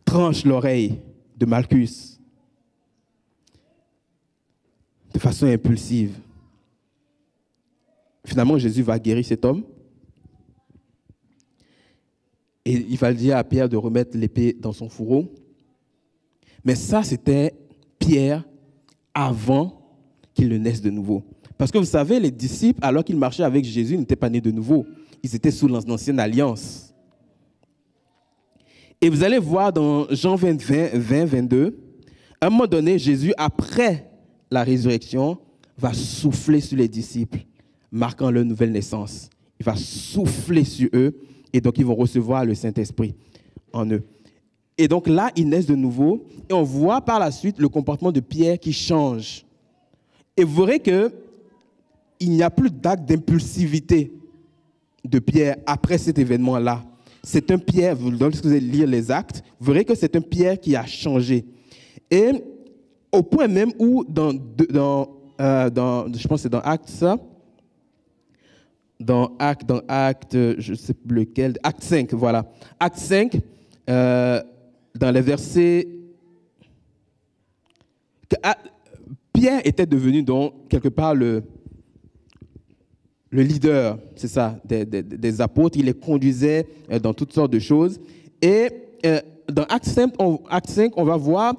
tranche l'oreille de Malchus de façon impulsive. Finalement, Jésus va guérir cet homme. Et il va dire à Pierre de remettre l'épée dans son fourreau. Mais ça, c'était Pierre avant qu'il ne naisse de nouveau. Parce que vous savez, les disciples, alors qu'ils marchaient avec Jésus, n'étaient pas nés de nouveau. Ils étaient sous l'ancienne alliance. Et vous allez voir dans Jean 20, 22, à un moment donné, Jésus, après la résurrection, va souffler sur les disciples, marquant leur nouvelle naissance. Il va souffler sur eux et donc ils vont recevoir le Saint-Esprit en eux. Et donc là, ils naissent de nouveau et on voit par la suite le comportement de Pierre qui change. Et vous verrez qu'il n'y a plus d'acte d'impulsivité de Pierre après cet événement-là. C'est un Pierre, lorsque vous allez lire les actes, vous verrez que c'est un Pierre qui a changé. Et au point même où, je pense que c'est dans Actes, ça, dans Actes, je ne sais plus lequel, Acte 5, voilà. Acte 5, dans les versets, Pierre était devenu donc quelque part le leader, c'est ça, des apôtres. Il les conduisait dans toutes sortes de choses. Et dans Acte 5, on va voir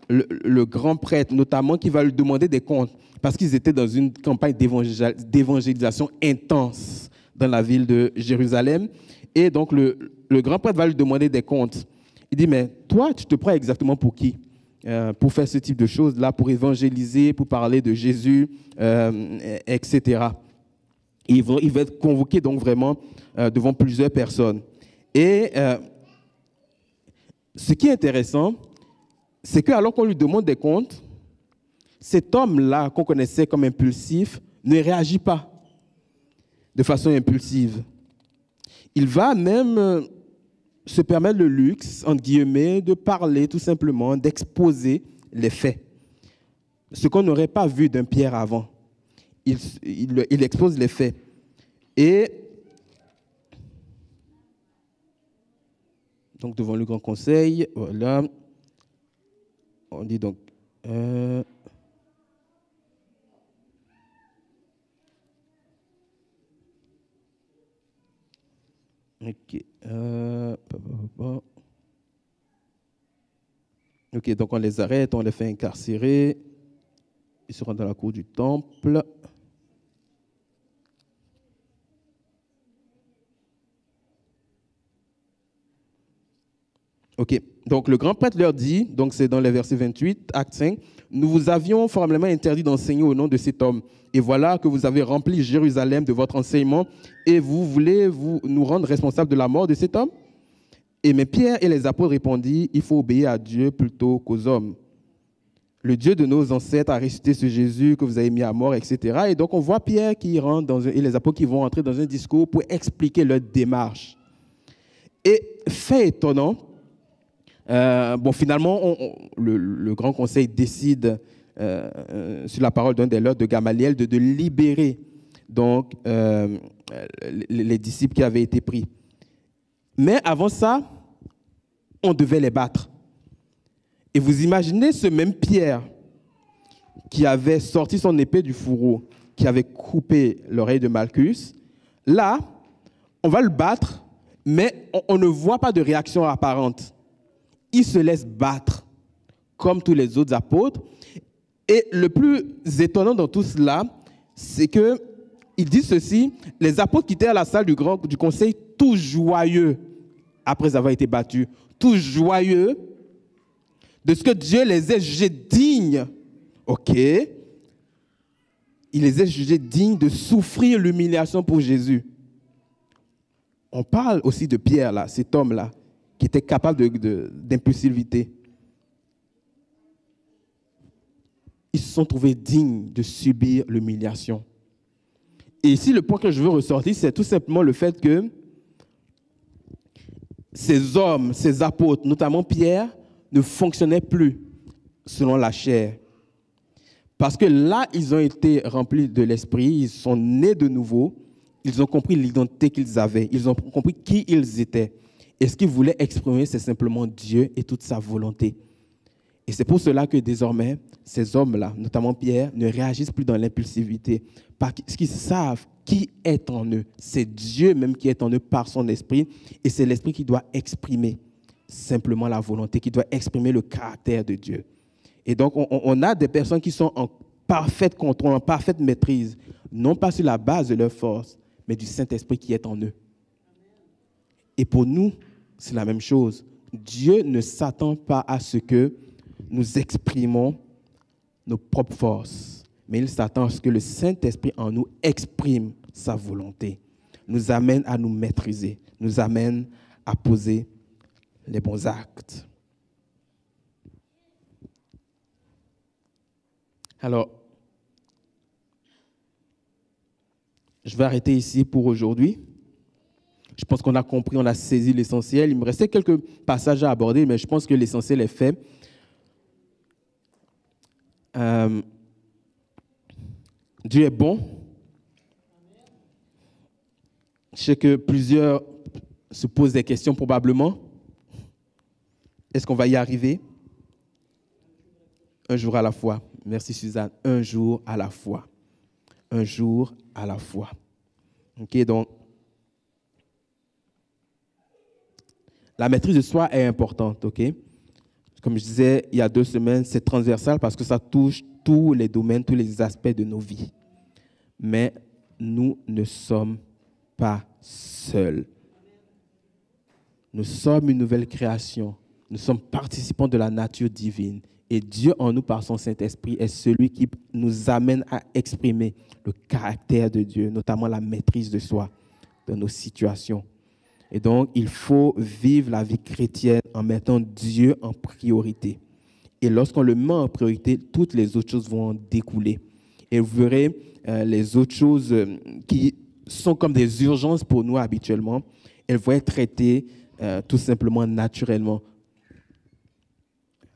le grand prêtre, notamment, qui va lui demander des comptes, parce qu'ils étaient dans une campagne d'évangélisation intense dans la ville de Jérusalem. Et donc, le grand prêtre va lui demander des comptes. Il dit, mais toi, tu te prends exactement pour qui? Pour faire ce type de choses-là, pour évangéliser, pour parler de Jésus, etc. Il va être convoqué donc vraiment devant plusieurs personnes. Et ce qui est intéressant, c'est qu'alors qu'on lui demande des comptes, cet homme-là qu'on connaissait comme impulsif ne réagit pas de façon impulsive. Il va même se permettre le luxe, entre guillemets, de parler tout simplement, d'exposer les faits. Ce qu'on n'aurait pas vu d'un Pierre avant. Il expose les faits. Et donc devant le grand conseil, voilà, on dit donc, ok, ok, donc on les arrête, on les fait incarcérer, ils seront dans la cour du temple. Ok, donc le grand prêtre leur dit, donc c'est dans les versets 28, acte 5, « Nous vous avions formellement interdit d'enseigner au nom de cet homme, et voilà que vous avez rempli Jérusalem de votre enseignement, et vous voulez nous rendre responsables de la mort de cet homme ?» Et mais Pierre et les apôtres répondirent, « Il faut obéir à Dieu plutôt qu'aux hommes. Le Dieu de nos ancêtres a ressuscité ce Jésus que vous avez mis à mort, etc. » Et donc on voit Pierre qui rentre et les apôtres qui vont entrer dans un discours pour expliquer leur démarche. Et fait étonnant, finalement, le Grand Conseil décide, sur la parole d'un des leurs, de Gamaliel, de libérer donc, les disciples qui avaient été pris. Mais avant ça, on devait les battre. Et vous imaginez ce même Pierre qui avait sorti son épée du fourreau, qui avait coupé l'oreille de Malchus. Là, on va le battre, mais on ne voit pas de réaction apparente. Il se laisse battre, comme tous les autres apôtres. Et le plus étonnant dans tout cela, c'est qu'il dit ceci, les apôtres quittèrent la salle du conseil tout joyeux, après avoir été battus, tout joyeux de ce que Dieu les ait jugés dignes. OK. Il les a jugés dignes de souffrir l'humiliation pour Jésus. On parle aussi de Pierre, là, cet homme-là, qui était capable d'impulsivité. Ils se sont trouvés dignes de subir l'humiliation. Et ici, le point que je veux ressortir, c'est tout simplement le fait que ces hommes, ces apôtres, notamment Pierre, ne fonctionnaient plus selon la chair. Parce que là, ils ont été remplis de l'esprit, ils sont nés de nouveau, ils ont compris l'identité qu'ils avaient, ils ont compris qui ils étaient. Et ce qu'ils voulaient exprimer, c'est simplement Dieu et toute sa volonté. Et c'est pour cela que désormais, ces hommes-là, notamment Pierre, ne réagissent plus dans l'impulsivité, parce qu'ils savent qui est en eux. C'est Dieu même qui est en eux par son esprit, et c'est l'esprit qui doit exprimer simplement la volonté, qui doit exprimer le caractère de Dieu. Et donc, on a des personnes qui sont en parfait contrôle, en parfaite maîtrise, non pas sur la base de leur force, mais du Saint-Esprit qui est en eux. Et pour nous, c'est la même chose. Dieu ne s'attend pas à ce que nous exprimons nos propres forces, mais il s'attend à ce que le Saint-Esprit en nous exprime sa volonté, nous amène à nous maîtriser, nous amène à poser les bons actes. Alors, je vais arrêter ici pour aujourd'hui. Je pense qu'on a compris, on a saisi l'essentiel. Il me restait quelques passages à aborder, mais je pense que l'essentiel est fait. Dieu est bon. Je sais que plusieurs se posent des questions probablement. Est-ce qu'on va y arriver? Un jour à la fois. Merci Suzanne. Un jour à la fois. Un jour à la fois. OK, donc, la maîtrise de soi est importante, OK? Comme je disais il y a 2 semaines, c'est transversal parce que ça touche tous les domaines, tous les aspects de nos vies. Mais nous ne sommes pas seuls. Nous sommes une nouvelle création. Nous sommes participants de la nature divine. Et Dieu en nous, par son Saint-Esprit, est celui qui nous amène à exprimer le caractère de Dieu, notamment la maîtrise de soi dans nos situations. Et donc, il faut vivre la vie chrétienne en mettant Dieu en priorité. Et lorsqu'on le met en priorité, toutes les autres choses vont en découler. Et vous verrez, les autres choses qui sont comme des urgences pour nous habituellement, elles vont être traitées tout simplement naturellement.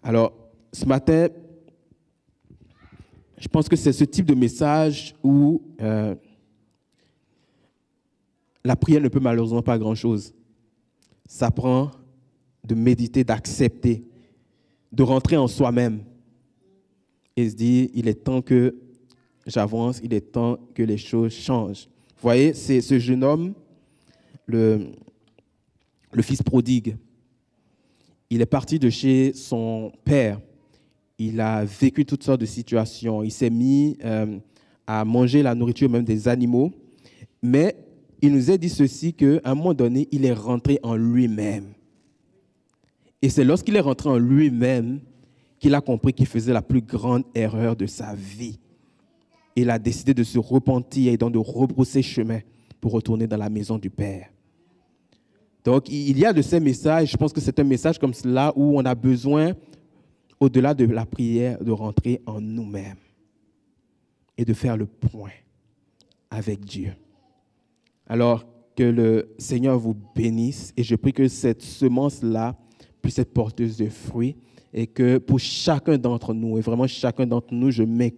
Alors, ce matin, je pense que c'est ce type de message où la prière ne peut malheureusement pas grand-chose. Ça prend de méditer, d'accepter, de rentrer en soi-même et se dire, il est temps que j'avance, il est temps que les choses changent. Vous voyez, c'est ce jeune homme, le fils prodigue. Il est parti de chez son père. Il a vécu toutes sortes de situations. Il s'est mis à manger la nourriture même des animaux. Mais il nous a dit ceci, qu'à un moment donné, il est rentré en lui-même. Et c'est lorsqu'il est rentré en lui-même qu'il a compris qu'il faisait la plus grande erreur de sa vie. Il a décidé de se repentir et donc de rebrousser chemin pour retourner dans la maison du Père. Donc, il y a de ces messages, je pense que c'est un message comme cela où on a besoin, au-delà de la prière, de rentrer en nous-mêmes et de faire le point avec Dieu. Alors, que le Seigneur vous bénisse et je prie que cette semence-là puisse être porteuse de fruits et que pour chacun d'entre nous, et vraiment chacun d'entre nous, je mets